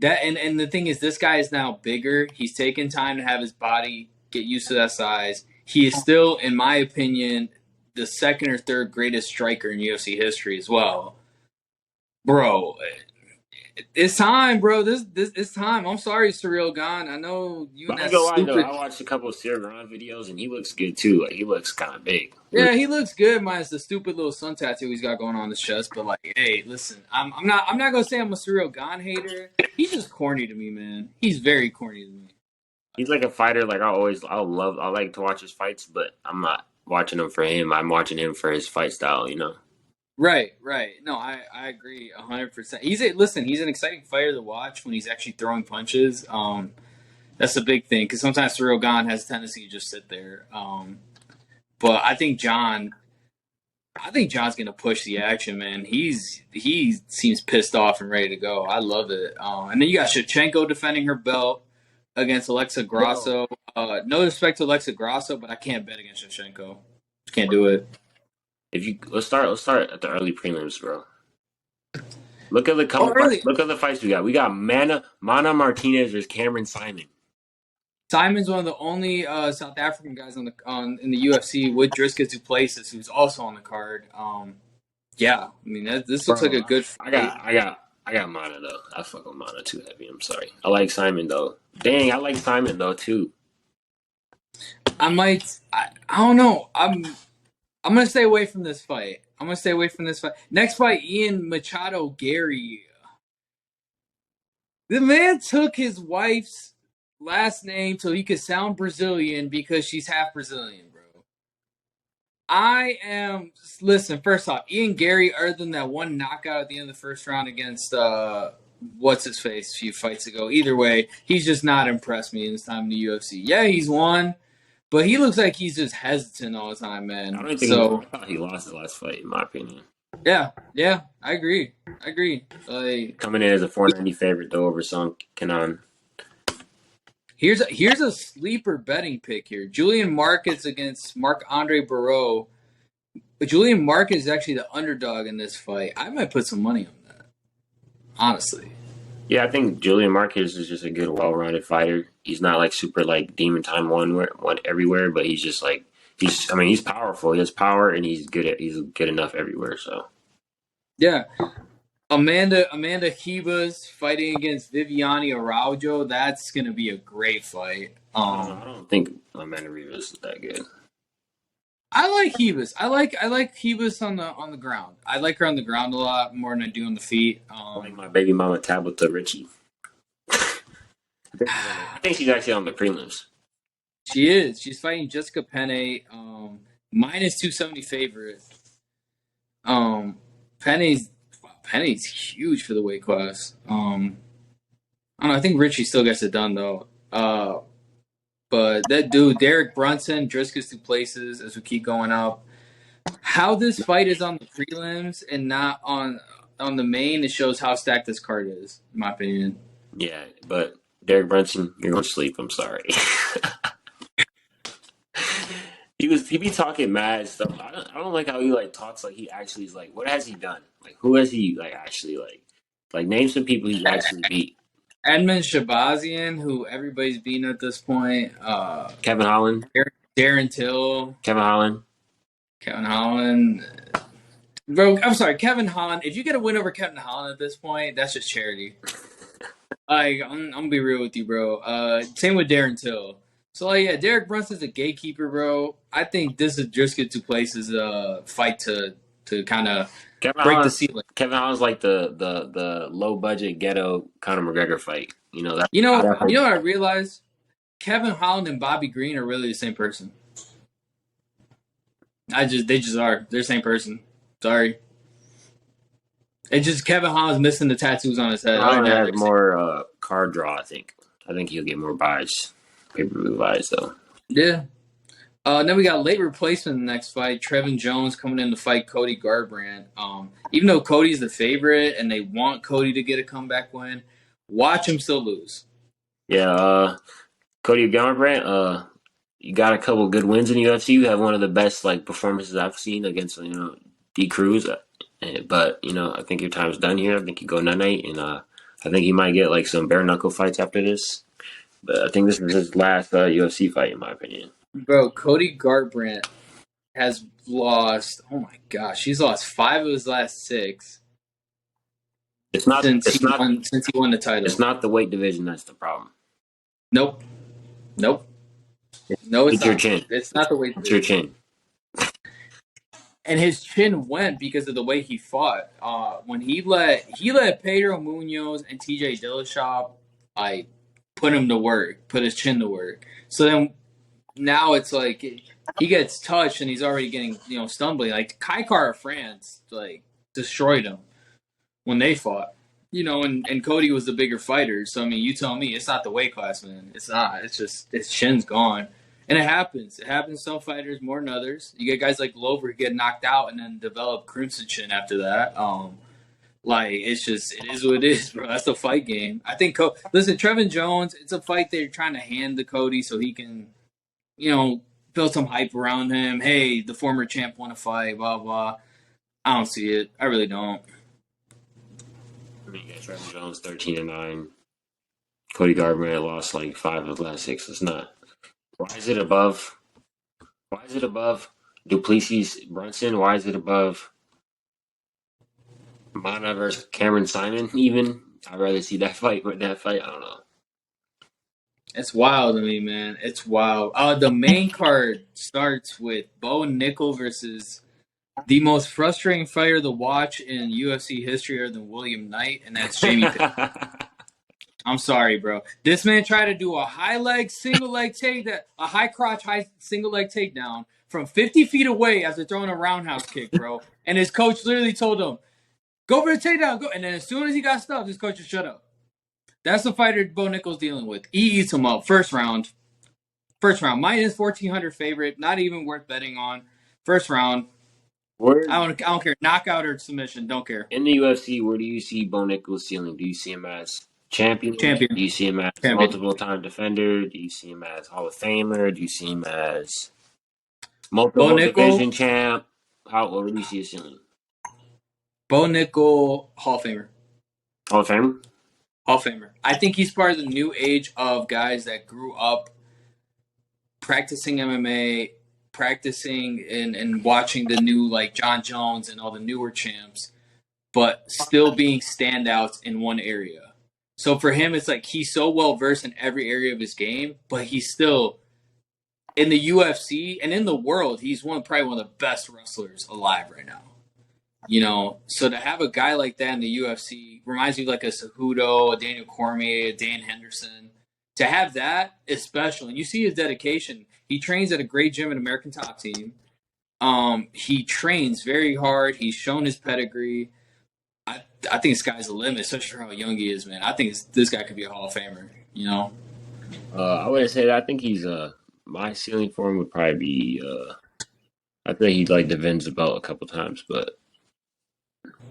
And the thing is, this guy is now bigger. He's taken time to have his body get used to that size. He is still, in my opinion, the second or third greatest striker in UFC history as well. Bro, it's time, bro. This it's time. I'm sorry, Surreal Gane. I know you. I watched a couple of Cyril Gane videos, and he looks good too. Like he looks kind of big. Yeah, he looks good, minus the stupid little sun tattoo he's got going on his chest. But like, hey, listen, I'm not gonna say I'm a Surreal Gane hater. He's just corny to me, man. He's very corny to me. He's like a fighter. Like I like to watch his fights, but I'm not watching him for him. I'm watching him for his fight style. You know. Right. No, I agree 100%. He's an exciting fighter to watch when he's actually throwing punches. That's a big thing because sometimes Cyril Gane has a tendency to just sit there. But I think John's gonna push the action, man. He seems pissed off and ready to go. I love it. And then you got Shevchenko defending her belt against Alexa Grasso. No respect to Alexa Grasso, but I can't bet against Shevchenko. Can't do it. Let's start at the early prelims, bro. Look at the fights we got. We got Mana Martinez versus Cameron Simon. Simon's one of the only South African guys in the UFC with Driscus Duplessis, who's also on the card. Yeah, I mean this looks like a good fight. I got Mana though. I fuck with Mana too heavy. I'm sorry. I like Simon though. Dang, I like Simon though too. I don't know. I'm gonna stay away from this fight. I'm gonna stay away from this fight. Next fight, Ian Machado Gary. The man took his wife's last name so he could sound Brazilian because she's half Brazilian, bro. I am listen. First off, Ian Gary, other than that one knockout at the end of the first round against what's his face a few fights ago. Either way, he's just not impressed me in his time in the UFC. Yeah, he's won, but he looks like he's just hesitant all the time, I man. don't think So I thought he lost the last fight, in my opinion. yeah, I agree. Like Coming in as a 490 favorite though over Song Kenan. here's a sleeper betting pick here. Julian Marquez against Marc Andre Barreau. But Julian Marquez is actually the underdog in this fight. I might put some money on that, honestly. Yeah, I think Julian Marquez is just a good, well-rounded fighter. He's not like super like demon time one everywhere, but he's just like he's. I mean, he's powerful. He has power, and he's good enough everywhere. So Yeah, Amanda Ribas fighting against Viviane Araujo. That's gonna be a great fight. I don't know. I don't think Amanda Rivas is that good. I like Ribas. I like Ribas on the ground. I like her on the ground a lot more than I do on the feet. I like my baby mama Tabitha Ritchie. I think she's actually on the prelims. She is. She's fighting Jessica Penne, minus 270 favorite. Um, Penny's Penny's huge for the weight class. I don't know. I think Richie still gets it done though. But that dude, Derek Brunson, Driscus Duplessis, as we keep going up. How this fight is on the prelims and not on the main, it shows how stacked this card is, in my opinion. Yeah, but Derek Brunson, you're going to sleep. I'm sorry. He be talking mad stuff. I don't like how he like talks like he actually is like what has he done? Like who has he like actually like name some people he's actually beat. Edmund Shabazian, who everybody's beating at this point. Kevin Holland. Darren Till. Kevin Holland. Kevin Holland. Bro, I'm sorry, Kevin Holland. If you get a win over Kevin Holland at this point, that's just charity. Like, I'm gonna be real with you, bro. Same with Darren Till. So, like, yeah, Derek Brunson's a gatekeeper, bro. I think this is just get to places fight to kind of break the ceiling. Kevin Holland's like the low budget ghetto Conor McGregor fight. You know that. You know what I realized? Kevin Holland and Bobby Green are really the same person. They just are. They're the same person. Sorry. It's just Kevin Holland's missing the tattoos on his head. Holland has more card draw. I think he'll get more buys, pay-per-view buys though. Yeah. Then we got late replacement in the next fight. Trevin Jones coming in to fight Cody Garbrandt. Even though Cody's the favorite and they want Cody to get a comeback win, watch him still lose. Yeah, Cody Garbrandt. You got a couple good wins in the UFC. You have one of the best like performances I've seen against D Cruz. But I think your time's done here. I think you go night, and I think he might get like some bare knuckle fights after this. But I think this is his last UFC fight, in my opinion. Bro, Cody Garbrandt has lost. Oh my gosh, he's lost 5 of his last 6. Since he won the title. It's not the weight division that's the problem. Nope. No, it's your chin. It's not the weight division. It's your chin. And his chin went because of the way he fought. When he let Pedro Munoz and TJ Dillashaw, put him to work, put his chin to work. So then now it's like he gets touched and he's already getting stumbling. Like Kai Kara France destroyed him when they fought. And Cody was the bigger fighter. So I mean, you tell me, it's not the weight class, man. It's not. It's just his chin's gone. And it happens. It happens to some fighters more than others. You get guys like Glover who get knocked out and then develop crimson chin after that. It is what it is, bro. That's a fight game. I think. Listen, Trevin Jones. It's a fight they're trying to hand to Cody so he can, build some hype around him. Hey, the former champ won a fight. Blah blah. I don't see it. I really don't. I mean, Trevin Jones 13-9. Cody Garbrandt lost like 5 of the last 6. It's not. Why is it above? Duplessis Brunson? Why is it above Mana versus Cameron Simon? Even I'd rather see that fight. I don't know. It's wild to me, man. It's wild. The main card starts with Bo Nickel versus the most frustrating fighter to watch in UFC history other than William Knight, and that's Jamie Pitt. I'm sorry, bro. This man tried to do a high leg, single leg takedown, a high crotch, high single leg takedown from 50 feet away after throwing a roundhouse kick, bro. And his coach literally told him, go for the takedown, go. And then as soon as he got stopped, his coach just shut up. That's the fighter Bo Nickel's dealing with. He eats him up. First round. Minus 1,400 favorite. Not even worth betting on. First round. Where I don't care. Knockout or submission. Don't care. in the UFC, where do you see Bo Nickal ceiling? Do you see him as champion? Champion. Do you see him as Champion. multiple time defender? Do you see him as Hall of Famer? Do you see him as multiple Bo Nickel. division champ? Where do you see his ceiling? Bo Nickel. Hall of Famer. Hall of Famer? Hall of Famer. I think he's part of the new age of guys that grew up practicing MMA, practicing and watching the new like Jon Jones and all the newer champs, but still being standouts in one area. So for him, it's like he's so well versed in every area of his game, but he's still in the UFC and in the world. He's probably one of the best wrestlers alive right now. You know, so to have a guy like that in the UFC reminds me of like a Cejudo, a Daniel Cormier, a Dan Henderson. To have that is special, and you see his dedication. He trains at a great gym at American Top Team. He trains very hard. He's shown his pedigree. I think the sky's the limit, especially for how young he is, man. I think this guy could be a Hall of Famer. You know, I wouldn't say that. I think he's my ceiling for him would probably be I think he'd like defends the belt a couple times, but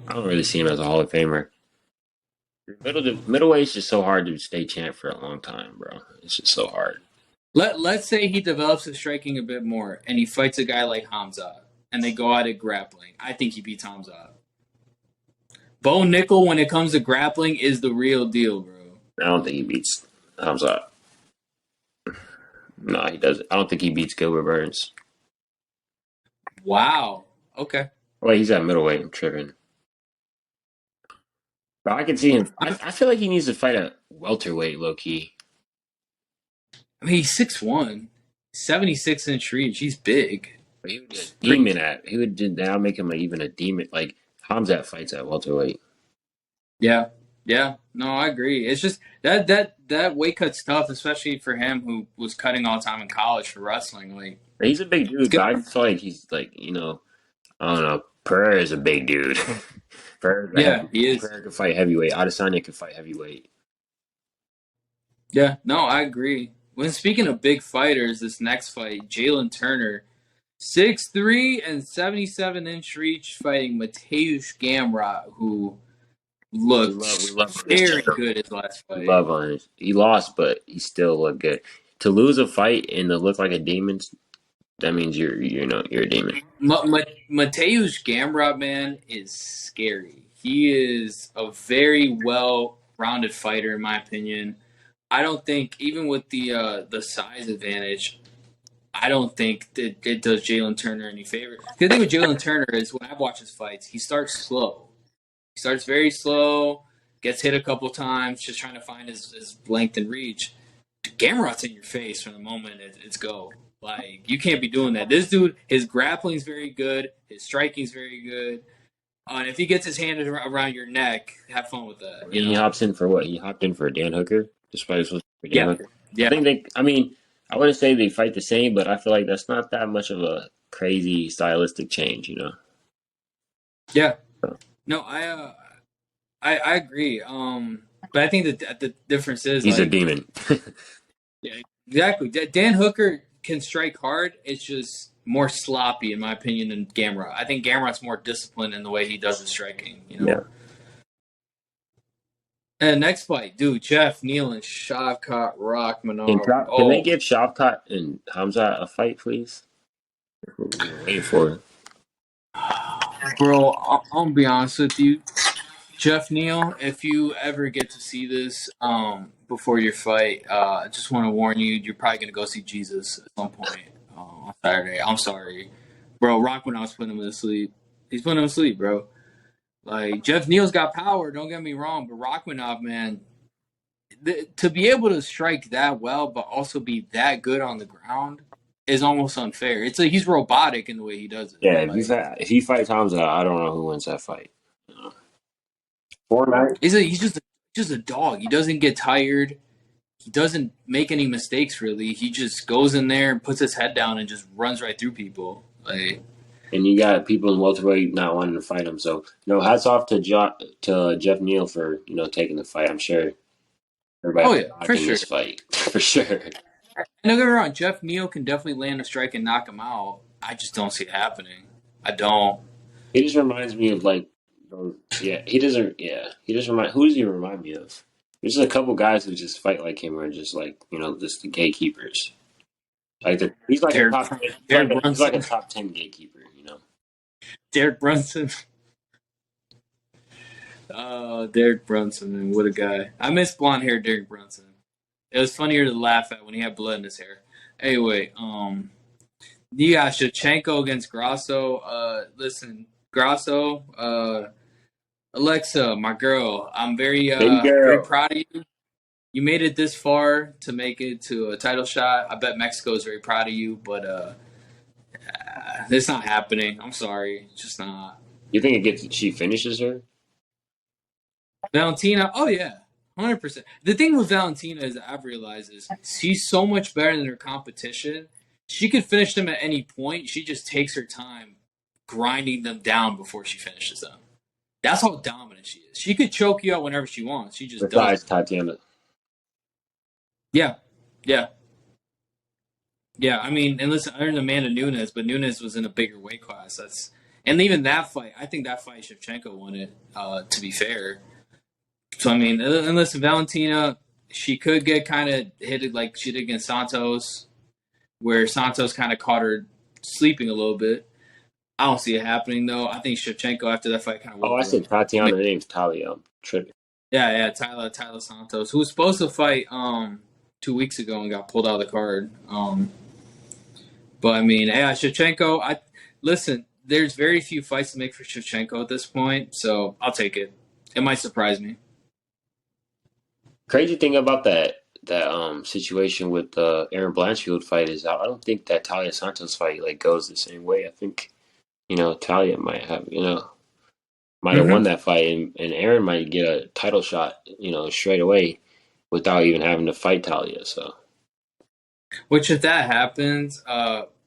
I don't really see him as a Hall of Famer. Middleweight is just so hard to stay champ for a long time, bro. It's just so hard. let's say he develops his striking a bit more, and he fights a guy like Hamza, and they go at it grappling. I think he beats Hamza. Bo Nickel, when it comes to grappling, is the real deal, bro. I don't think he beats Hamza. No, he doesn't. I don't think he beats Gilbert Burns. Wow. Okay. Wait, he's at middleweight. I'm tripping. But I can see him. I feel like he needs to fight at welterweight, low key. I mean, he's 6'1", 76-inch reach. He's big. But he would be a demon at. He would now make him even a demon. Like Hamzat fights at welterweight. Yeah. Yeah. No, I agree. It's just that weight cut's tough, especially for him who was cutting all the time in college for wrestling. Like He's a big dude. But I feel like he's like I don't know. Pereira is a big dude. he is. Pereira can fight heavyweight. Adesanya can fight heavyweight. Yeah. No, I agree. When speaking of big fighters, this next fight, Jalen Turner, 6'3" and 77-inch reach, fighting Mateusz Gamrot, who looked we love very good his last fight. We love on it. He lost, but he still looked good. To lose a fight and to look like a demon, that means you're a demon. Mateusz Gamrot, man, is scary. He is a very well-rounded fighter, in my opinion. I don't think, even with the size advantage, I don't think that it does Jalen Turner any favor. The thing with Jalen Turner is when I've watched his fights, he starts slow. He starts very slow, gets hit a couple times, just trying to find his length and reach. Gamrot's in your face from the moment it's go. Like, you can't be doing that. This dude, his grappling's very good. His striking's very good. And if he gets his hand around your neck, have fun with that. He hops in for what? He hopped in for Dan Hooker? Despite his for Dan Hooker? Yeah. I wouldn't say they fight the same, but I feel like that's not that much of a crazy stylistic change, Yeah. No, I agree. But I think that the difference is he's a demon. Yeah, exactly. Dan Hooker can strike hard. It's just more sloppy, in my opinion, than Gamrot. I think Gamrot's more disciplined in the way he does his striking. Yeah. And next fight, dude, Jeff Neal and Shavkat Rakhmonov. Can they give Shavkat and Hamza a fight, please? Wait for it. Bro, I'll be honest with you. Jeff Neal, if you ever get to see this before your fight, I just want to warn you, you're probably going to go see Jesus at some point on Saturday. I'm sorry. Bro, Rakhmonov's putting him to sleep. He's putting him to sleep, bro. Like, Jeff Neal's got power, don't get me wrong, but Rakhmonov, man, to be able to strike that well, but also be that good on the ground is almost unfair. It's like he's robotic in the way he does it. Yeah, Like if he fights Hamza, I don't know who wins that fight. Fortnite. he's just a dog. He doesn't get tired. He doesn't make any mistakes really. He just goes in there and puts his head down and just runs right through people. Like And you got people in welterweight not wanting to fight him. So, hats off to Jeff Neal for taking the fight. I'm sure everybody oh was yeah, for knocking sure. this fight for sure. And don't get me wrong, Jeff Neal can definitely land a strike and knock him out. I just don't see it happening. I don't. He just reminds me of like, yeah. He doesn't. Yeah, he just remind. Who does he remind me of? There's just a couple guys who just fight like him, or just like just the gatekeepers. Like he's like a Derek, top. Derek He's like a Brunson. top 10 gatekeeper. Derek Brunson. Derek Brunson, man, what a guy. I miss blonde hair Derek Brunson. It was funnier to laugh at when he had blood in his hair. Anyway, you got Shevchenko against Grasso. Listen, Grasso, Alexa, my girl, I'm Baby very girl. proud of you. You made it this far to make it to a title shot. I bet Mexico is very proud of you, but it's not happening. I'm sorry, it's just not. You think she finishes her? Valentina, oh yeah, 100%. The thing with Valentina is I've realized is she's so much better than her competition. She could finish them at any point. She just takes her time grinding them down before she finishes them. That's how dominant she is. She could choke you out whenever she wants. She just Besides doesn't. Tatiana. Yeah, yeah, yeah. I mean, and listen, I earned Amanda Nunes, but Nunes was in a bigger weight class. And even that fight. I think that fight Shevchenko won it. To be fair. So I mean, and listen, Valentina, she could get kind of hit like she did against Santos, where Santos kind of caught her sleeping a little bit. I don't see it happening though. I think Shevchenko after that fight kind of Oh, woke I her up. said Tatiana. Her name's Talia. I'm tripping. Yeah, Tyler Santos, who was supposed to fight 2 weeks ago and got pulled out of the card. But I mean, yeah, Shevchenko. I listen. There's very few fights to make for Shevchenko at this point, so I'll take it. It might surprise me. Crazy thing about that situation with the Aaron Blanchfield fight is I don't think that Talia Santos fight like goes the same way. I think Talia might have won Mm-hmm. that fight, and Aaron might get a title shot straight away without even having to fight Talia. So Which, if that happens,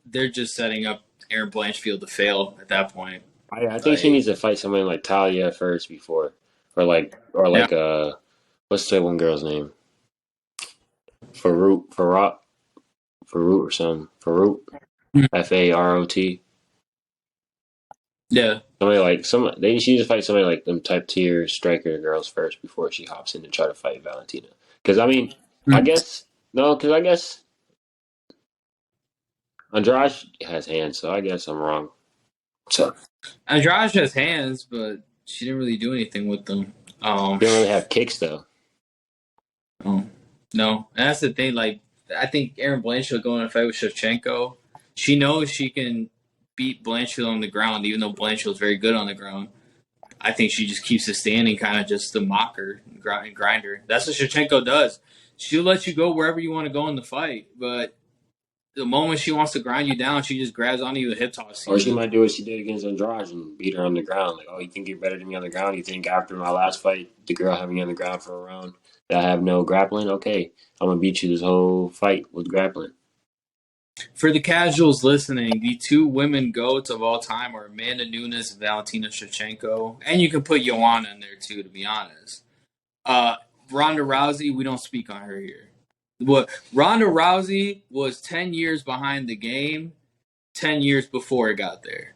they're just setting up Aaron Blanchfield to fail at that point. I think she Like, needs to fight someone like Talia first before, yeah, what's that one girl's name? Farot, Farut or something. Farut, Farot. yeah, Somebody like she needs to fight somebody like them type tier striker girls first before she hops in to try to fight Valentina. Because I mean, I Mhm. guess no, because I guess Andrade has hands, so I guess I'm wrong. So Andrade has hands, but she didn't really do anything with them. they don't really have kicks though. Oh, no, and that's the thing. Like, I think Aaron Blanchfield going to fight with Shevchenko. She knows she can beat Blanchfield on the ground, even though Blanchfield's very good on the ground. I think she just keeps it standing, kind of just to mock her and grind her. That's what Shevchenko does. She'll let you go wherever you want to go in the fight, but the moment she wants to grind you down, she just grabs onto you and hip tosses Or she you. might do what she did against Andrade and beat her on the ground. Like, oh, you think you're better than me on the ground? You think after my last fight, the girl had me on the ground for a round that I have no grappling? Okay, I'm gonna beat you this whole fight with grappling. For the casuals listening, the two women goats of all time are Amanda Nunes and Valentina Shevchenko. And you can put Joanna in there too, to be honest. Uh, Ronda Rousey, we don't speak on her here. What Ronda Rousey was 10 years behind the game, 10 years before it got there.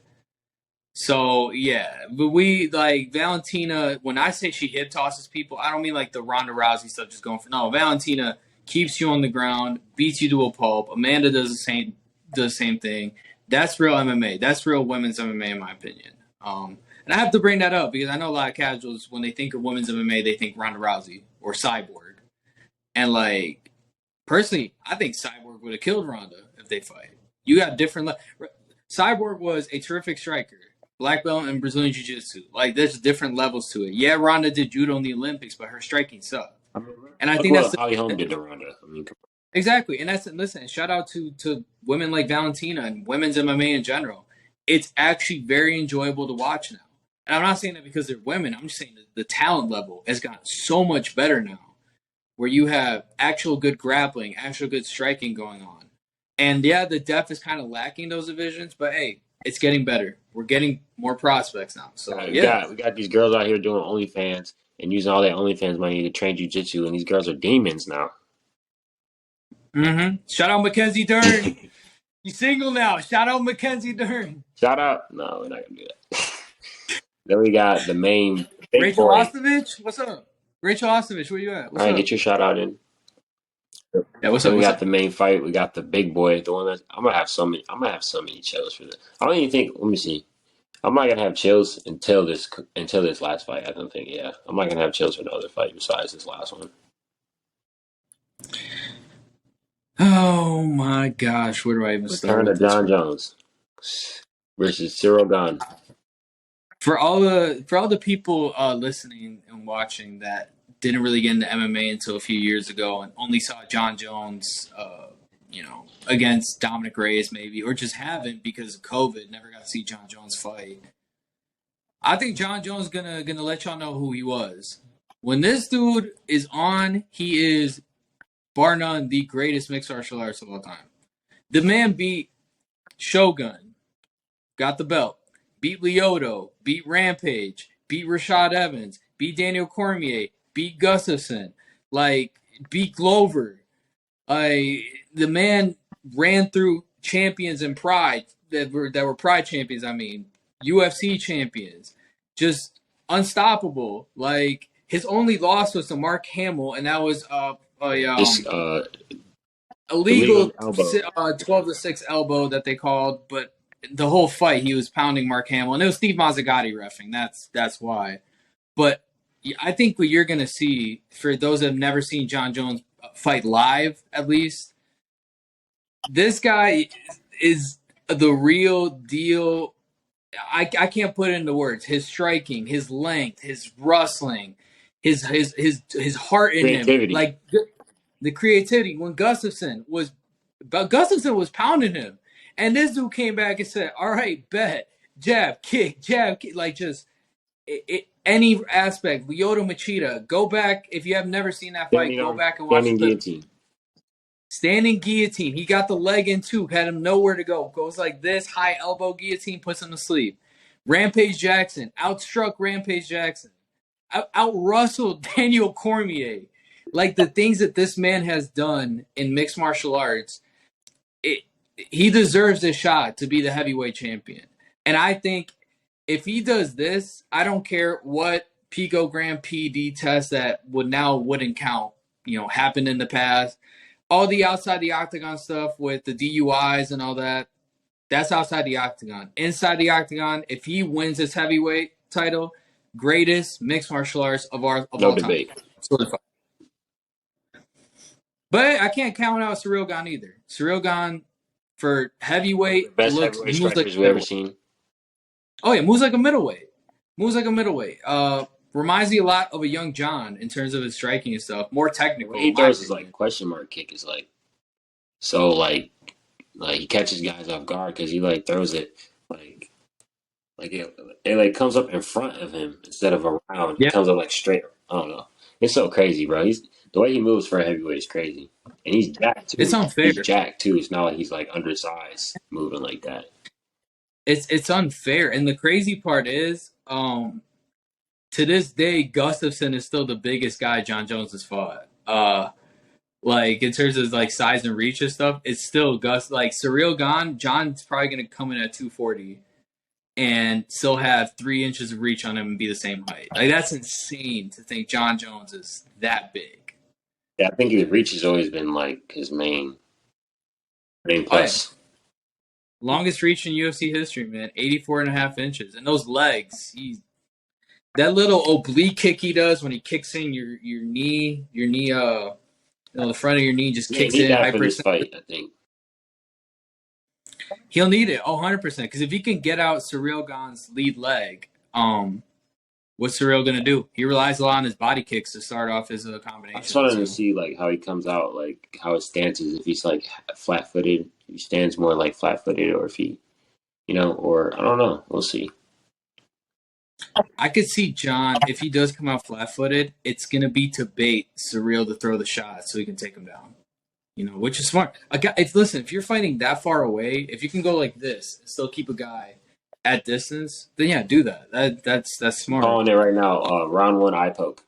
So yeah, but we like Valentina. When I say she hip tosses people, I don't mean like the Ronda Rousey stuff, just going for no. Valentina keeps you on the ground, beats you to a pulp. Amanda does the same thing. That's real MMA. That's real women's MMA, in my opinion. And I have to bring that up because I know a lot of casuals when they think of women's MMA, they think Ronda Rousey or Cyborg. And like personally, I think Cyborg would have killed Ronda if they fight. You got different. Cyborg was a terrific striker, black belt in Brazilian Jiu Jitsu. Like there's different levels to it. Yeah, Ronda did judo in the Olympics, but her striking sucked. I mean, And I Look think that's what Holly Holm did to Ronda. I mean, come exactly. And that's listen. Shout out to women like Valentina and women's MMA in general. It's actually very enjoyable to watch now. And I'm not saying that because they're women. I'm just saying that the talent level has gotten so much better now, where you have actual good grappling, actual good striking going on. And yeah, the depth is kind of lacking those divisions, but hey, it's getting better. We're getting more prospects now. So on. yeah. We got these girls out here doing OnlyFans and using all that OnlyFans money to train jujitsu, and these girls are demons now. Shout out Mackenzie Dern. He's single now. Shout out Mackenzie Dern. Shout out. No, we're not gonna do that. Then we got the main big Rachel boy. Ostovich, what's up? Rachel Ostovich, where you at? All What's right, get up? your shout out in. Yeah, what's Then up? we What's got up? the main fight. We got the big boy, the one that I'm gonna have so many. I'm gonna have so many chills for this. I don't even think. Let me see. I'm not gonna have chills until this last fight. I don't think. Yeah, I'm not gonna have chills for no other fight besides this last one. Oh my gosh, where do I even start Return with of this Jon one? Jones versus Cyril Gane. For all the people listening and watching that didn't really get into MMA until a few years ago and only saw Jon Jones, against Dominic Reyes maybe, or just haven't because of COVID, never got to see Jon Jones fight. I think Jon Jones gonna let y'all know who he was. When this dude is on, he is bar none the greatest mixed martial arts of all time. The man beat Shogun, got the belt, beat Lyoto, beat Rampage, beat Rashad Evans, beat Daniel Cormier, beat Gustafson, beat Glover. The man ran through champions in Pride that were Pride champions. I mean, UFC champions, just unstoppable. Like his only loss was to Mark Hamill, and that was a This illegal illegal elbow. 12-6 elbow that they called, but the whole fight he was pounding Mark Hamill, and it was Steve Mazzagatti reffing. That's why. But I think what you're gonna see for those that have never seen Jon Jones fight live, at least, this guy is the real deal. I can't put it into words. His striking, his length, his wrestling, his heart in him, Creativity. like the creativity. When Gustafson was pounding him, and this dude came back and said, "All right, bet, jab, kick," like just any aspect. Lyoto Machida, go back if you have never seen that fight. Go back and watch Standing the guillotine. standing guillotine. He got the leg in too, had him nowhere to go. Goes like this, high elbow guillotine, puts him to sleep. Rampage Jackson outstruck Rampage Jackson, out rustled Daniel Cormier. Like the things that this man has done in mixed martial arts, he deserves a shot to be the heavyweight champion. And I think if he does this, I don't care what picogram PD test that wouldn't count, happened in the past. All the outside the octagon stuff with the DUIs and all that, that's outside the octagon. Inside the octagon, if he wins his heavyweight title, greatest mixed martial arts of No all time. debate. Certified. But I can't count out Cyril Gane either. Cyril Gane for One of the heavyweight best heavyweight he moves like strikers a we've ever middleweight. seen. Oh yeah, moves like a middleweight. Moves like a middleweight. Reminds me a lot of a young John in terms of his striking and stuff. More The way technical, he in my throws his like opinion. question mark kick is like so like he catches guys off guard because he like throws it it like comes up in front of him instead of around. He Yeah, comes up like straight. I don't know. It's so crazy, bro. He's the way he moves for a heavyweight is crazy, and he's jacked it's too. unfair. He's jacked too. It's not like he's like undersized moving like that. It's unfair, and the crazy part is, to this day, Gustafson is still the biggest guy Jon Jones has fought. Like in terms of like size and reach and stuff, it's still Gus. Like Cyril Gane, John's probably gonna come in at 240 and still have 3 inches of reach on him and be the same height. Like that's insane to think Jon Jones is that big. Yeah, I think his reach has always been like his main Oh yeah, plus. longest reach in UFC history, man. 84 and a half inches, and those legs. That little oblique kick he does when he kicks in your knee, the front of your knee just Yeah, he kicks need in that for hyper. this fight. I think. He'll need it, 100%. Because if he can get out Cyril Gane's lead leg, what's Surreal gonna do? He relies a lot on his body kicks to start off his I just combination. wanted to So see like how he comes out, like how his stance is. If he's like flat footed, he stands more like flat footed, or if he, or I don't know. We'll see. I could see Jon if he does come out flat footed. It's gonna be to bait Surreal to throw the shot so he can take him down. Which is smart. A guy, if you're fighting that far away, if you can go like this and still keep a guy at distance, then yeah, do that. That's I'm smart. calling it right now. Round one eye poke.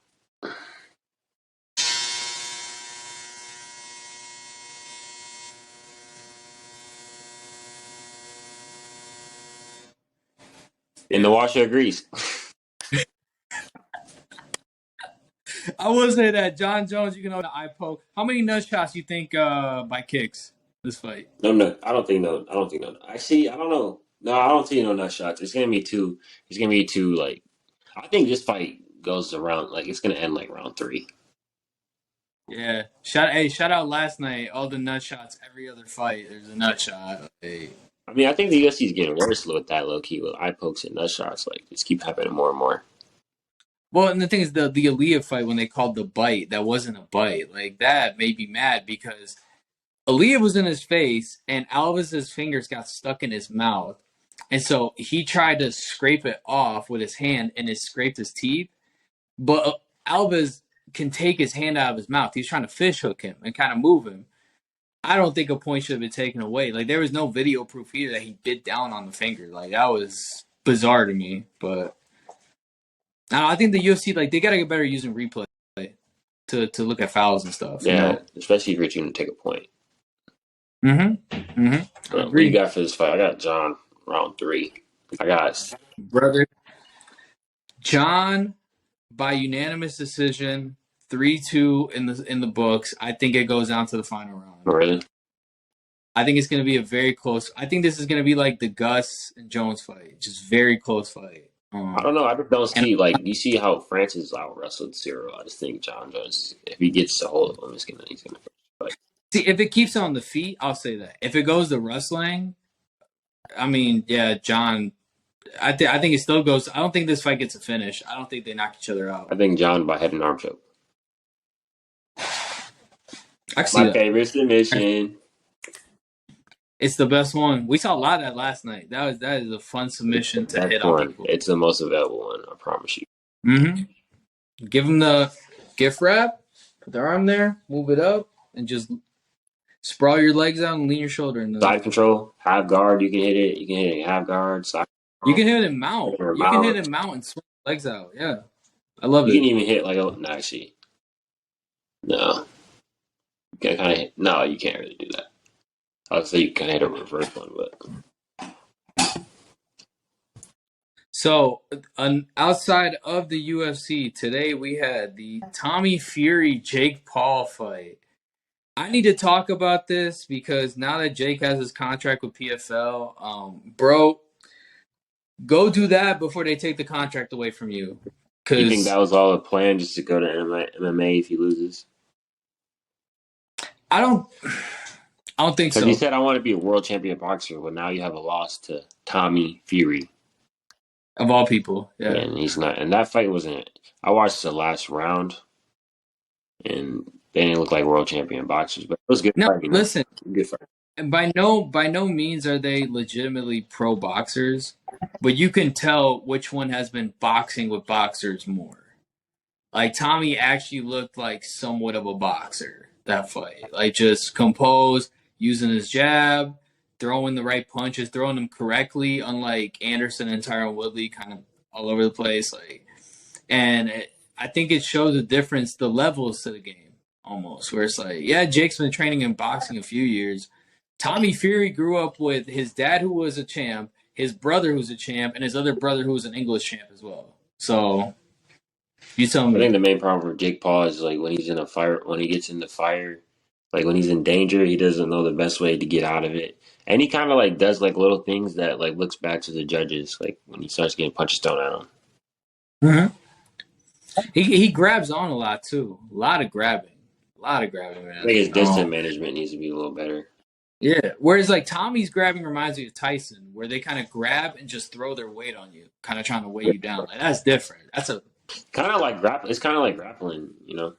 And the washer agrees. I will say that Jon Jones, you can hold the eye poke. How many nut shots you think by kicks this fight? No, no, I don't think no. I don't think no. Actually, I don't know. No, I don't see no nut shots. It's gonna be two. It's gonna be two. Like, I think this fight goes around. Like, it's gonna end like round three. Yeah. Shout out last night. All the nut shots. Every other fight, there's a nut shot. Hey. I mean, I think the UFC is getting worse with that low key with eye pokes and nut shots. Like, just keep happening more and more. Well, and the thing is, the Aaliyah fight when they called the bite, that wasn't a bite. Like that made me mad because Aaliyah was in his face, and Alvis's fingers got stuck in his mouth, and so he tried to scrape it off with his hand, and it scraped his teeth. But Alvis can take his hand out of his mouth. He's trying to fish hook him and kind of move him. I don't think a point should have been taken away. Like there was no video proof either that he bit down on the finger. Like that was bizarre to me. But I think the UFC they gotta get better using replay to look at fouls and stuff. Yeah, especially if you're trying to take a point. I What do you agree, got for this fight? I got John round three. I got brother. Jon by unanimous decision, 3-2 in the books. I think it goes down to the final round. really. I think it's going to be a very close. I think this is going to be like the Gus and Jones fight, just very close fight. I don't know. I just don't see like you see how Francis out wrestled Cyril. I just think Jon Jones, if he gets a hold of him, he's gonna fight. See, if it keeps on the feet, I'll say that. If it goes to wrestling, I mean, yeah, Jon. I think it still goes. I don't think this fight gets a finish. I don't think they knock each other out. I think John by head and arm choke. I see My that. favorite submission. It's the best one. We saw a lot of that last night. That is a fun submission to That's hit on one. people. It's the most available one. I promise you. Give them the gift wrap. Put their arm there. Move it up, and just sprawl your legs out and lean your shoulder in. Side control, half guard. You can hit it. You can hit it half guard. Side. You can hit it mount. You can hit it mount and swing your legs out. Yeah, I love it. You can even hit like no, actually, no. You can kind of no. You can't really do that. I would say you can hit a reverse one, but So, outside of the UFC, today we had the Tommy Fury Jake Paul fight. I need to talk about this because now that Jake has his contract with PFL, bro, go do that before they take the contract away from you. you think that was all a plan just to go to MMA if he loses? I don't think so. Because he said, I want to be a world champion boxer, but now you have a loss to Tommy Fury. Of all people, yeah. And he's not. And that fight wasn't. I watched the last round, and they didn't look like world champion boxers, but it was good. No, fight, listen. Good fight. And by no means are they legitimately pro boxers, but you can tell which one has been boxing with boxers more. Like Tommy actually looked like somewhat of a boxer that fight. Like just composed, using his jab, throwing the right punches, throwing them correctly, unlike Anderson and Tyron Woodley kind of all over the place. I think it shows the difference, the levels to the game almost, where it's like, yeah, Jake's been training in boxing a few years. Tommy Fury grew up with his dad who was a champ, his brother who's a champ, and his other brother who was an English champ as well. So you tell me. I think the main problem for Jake Paul is like when he's in a fire, when he gets in the fire, like when he's in danger, he doesn't know the best way to get out of it. And he kind of like does like little things that like looks bad to the judges, like when he starts getting punches thrown at him. He grabs on a lot too. A lot of grabbing, man. I think his distance management needs to be a little better. Yeah. Whereas like Tommy's grabbing reminds me of Tyson, where they kind of grab and just throw their weight on you, kind of trying to weigh you down. Like that's different. That's a Kind of like grappling. It's kind of like grappling, you know?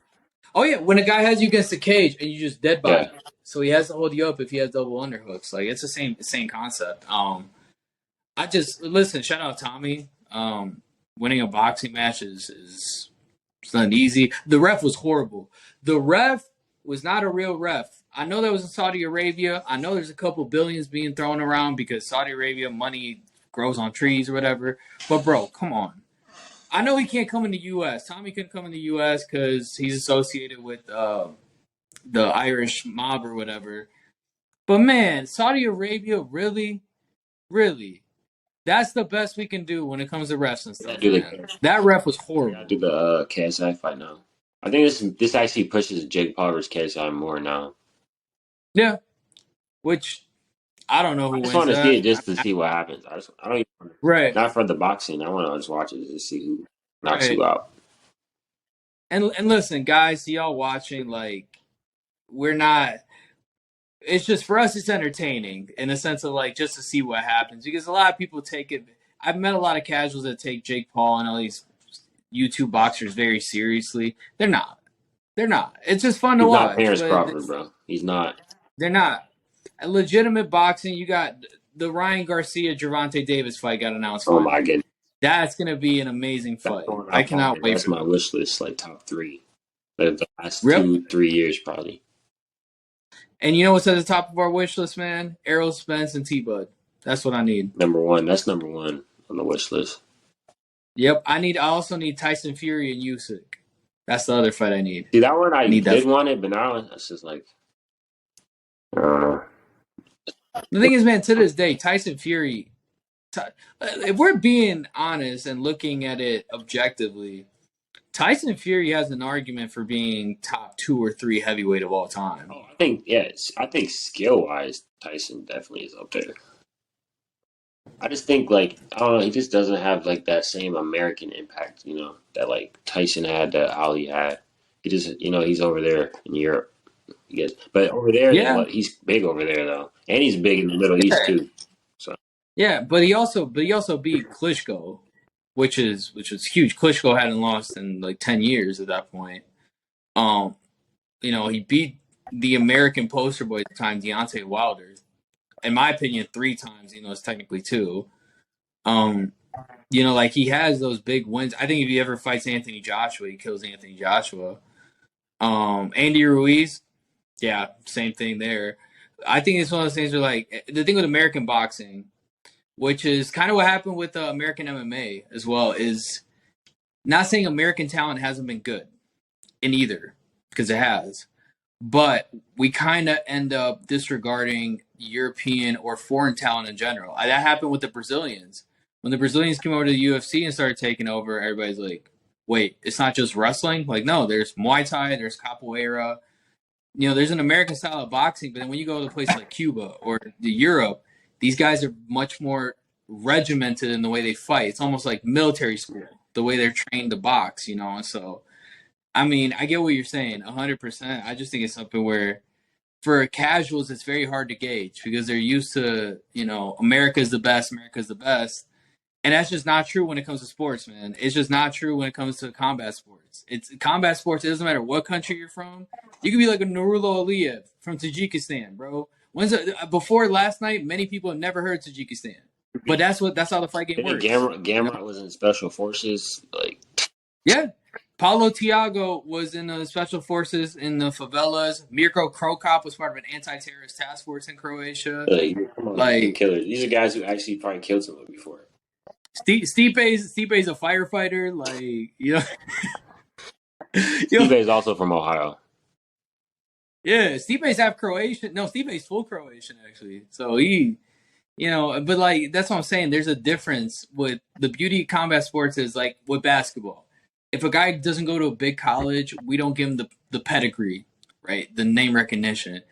Oh yeah, when a guy has you against the cage and you just dead Yeah. body. So he has to hold you up if he has double underhooks. Like it's the same concept. I just listen, shout out Tommy. Winning a boxing match is it's not easy. The ref was horrible. The ref was not a real ref. I know that was in Saudi Arabia. I know there's a couple billions being thrown around because Saudi Arabia money grows on trees or whatever. But bro, come on. I know he can't come in the U.S. Tommy couldn't come in the U.S. because he's associated with the Irish mob or whatever. But man, Saudi Arabia, really, really, that's the best we can do when it comes to refs and We gotta stuff, do man. That ref was we gotta horrible. do the KSI fight now. I think this actually pushes Jake Paul versus KSI more now. Yeah, which I don't know I who just wins want to see that. it just to see what happens. I don't even, Right, not for the boxing. I want to just watch it to see who knocks right. who out. And listen, guys, see y'all watching. Like, we're not. It's just for us. It's entertaining in a sense of like just to see what happens because a lot of people take it. I've met a lot of casuals that take Jake Paul and all these YouTube boxers very seriously. They're not. They're not. It's just fun to He's not watch, Terrence but Crawford, bro. He's not. they're not. A legitimate boxing, you got the Ryan Garcia Gervonta Davis fight got announced Oh my finally. goodness, That's gonna be an amazing that's fight. going I up on cannot it. wait That's for my that. wish list, like top three, like the last Real. 2-3 years probably. And you know what's at the top of our wish list, man? Errol Spence and T Bud. That's what I need. Number one. That's number one on the wish list. Yep. I also need Tyson Fury and Usyk. That's the other fight I need. See that one, I I need that did fight. want it, but now it's just like, uh, The thing is, man, to this day, Tyson Fury. If we're being honest and looking at it objectively, Tyson Fury has an argument for being top 2 or 3 heavyweight of all time. oh, I think yes, I think skill wise, Tyson definitely is up there. I just think like I don't know, he just doesn't have like that same American impact, that like Tyson had, that Ali had. He just, he's over there in Europe. Yes, but over there, Yeah, he's big over there though, and he's big in the Middle East yeah, too. So yeah. But he also beat Klitschko, which was huge. Klitschko hadn't lost in like 10 years at that point. Um, he beat the American poster boy at the time, Deontay Wilder. In my opinion, 3 times. It's technically two. Um, like he has those big wins. I think if he ever fights Anthony Joshua, he kills Anthony Joshua. Andy Ruiz, yeah, same thing there. I think it's one of those things where like the thing with American boxing, which is kind of what happened with American MMA as well, is not saying American talent hasn't been good in either, because it has, but we kind of end up disregarding European or foreign talent in general. That happened with the Brazilians. When the Brazilians came over to the UFC and started taking over, everybody's like, wait, it's not just wrestling? Like, no, there's Muay Thai, there's Capoeira, there's an American style of boxing, but then when you go to a place like Cuba or Europe, these guys are much more regimented in the way they fight. It's almost like military school, the way they're trained to box, And so, I mean, I get what you're saying, 100%. I just think it's something where, for casuals, it's very hard to gauge because they're used to, America's the best, America's the best. And that's just not true when it comes to sports, man. It's just not true when it comes to combat sports. It's combat sports. It doesn't matter what country you're from. You could be like a Nurullo Aliyev from Tajikistan, bro. Before last night, many people have never heard Tajikistan, but that's how the fight game I think works. Gamrot was in special forces. Like, Yeah, Paulo Tiago was in the special forces in the favelas. Mirko Krokop was part of an anti-terrorist task force in Croatia. come on, these are Like killers. These are guys who actually probably killed someone before. Stipe's a firefighter. Like you Steve know, is also from Ohio. yeah. Stipe's half Croatian. No, Stipe's full Croatian actually. So but like that's what I'm saying. There's a difference with the beauty of combat sports is like with basketball. If a guy doesn't go to a big college, we don't give him the pedigree, right? The name recognition.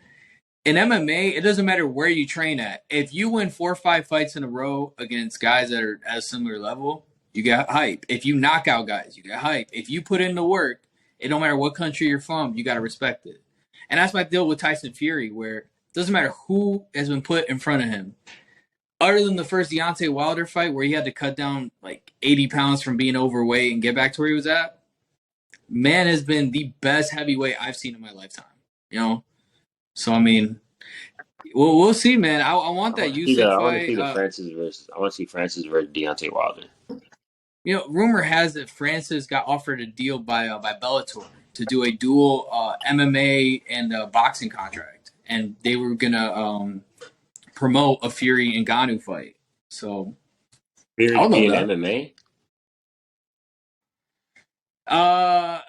In MMA, it doesn't matter where you train at. If you win 4 or 5 fights in a row against guys that are at a similar level, you get hype. If you knock out guys, you get hype. If you put in the work, it don't matter what country you're from, you got to respect it. And that's my deal with Tyson Fury, where Doesn't matter who has been put in front of him. Other than the first Deontay Wilder fight where he had to cut down like 80 pounds from being overweight and get back to where he was at, man has been the best heavyweight I've seen in my lifetime. You know? So, I mean, we'll see, man. I want that Usyk I want to see fight. the Francis versus. I want to see Francis versus Deontay Wilder. Rumor has that Francis got offered a deal by Bellator to do a dual MMA and boxing contract, and they were gonna promote a Fury and Ngannou fight. So Fury I don't know being that. MMA. Uh,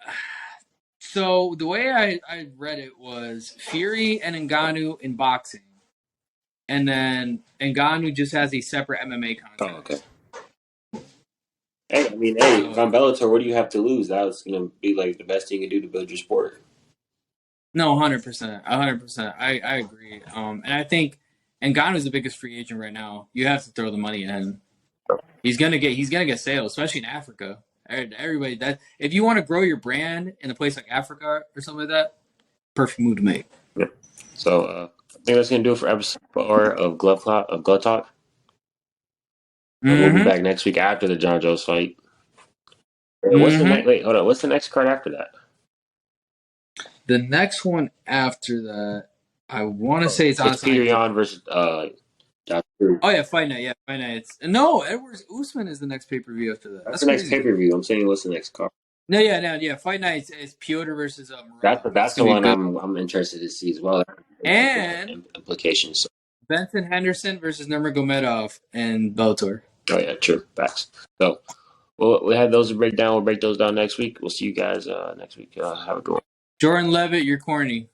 so the way I read it was Fury and Ngannou in boxing, and then Ngannou just has a separate MMA Oh, contract. okay. Hey, I mean, hey, if I'm Bellator, what do you have to lose? That's gonna be like the best thing you can do to build your sport. No, 100%, 100%. I agree. And I think Ngannou's the biggest free agent right now. You have to throw the money at him. He's gonna get sales, especially in Africa. Everybody that if you want to grow your brand in a place like Africa or something like that, perfect move to make. Yeah. So I think that's gonna do it for episode 4 of Glove Talk. We'll be Mm-hmm. back next week after the Jon Jones fight. What's the Mm-hmm. next? Wait, hold on. What's the next card after that? The next one after that, I want to say it's It's honestly. Peter Yan versus Josh Cruz. Oh yeah, Fight Night. Yeah, Fight Night. No, Edwards Usman is the next pay per view after that. That's That's the next pay crazy. per view. I'm saying what's the next card? No, yeah. Fight Night is Piotr versus Murad. That's That's the gonna be one good. I'm interested to see as well. And Implications. Benson Henderson versus Nurmagomedov and Bellator. Oh yeah, true. Facts. So we have those to break down. We'll break those down next week. We'll see you guys next week. Have a good one. Jordan Levitt, you're corny.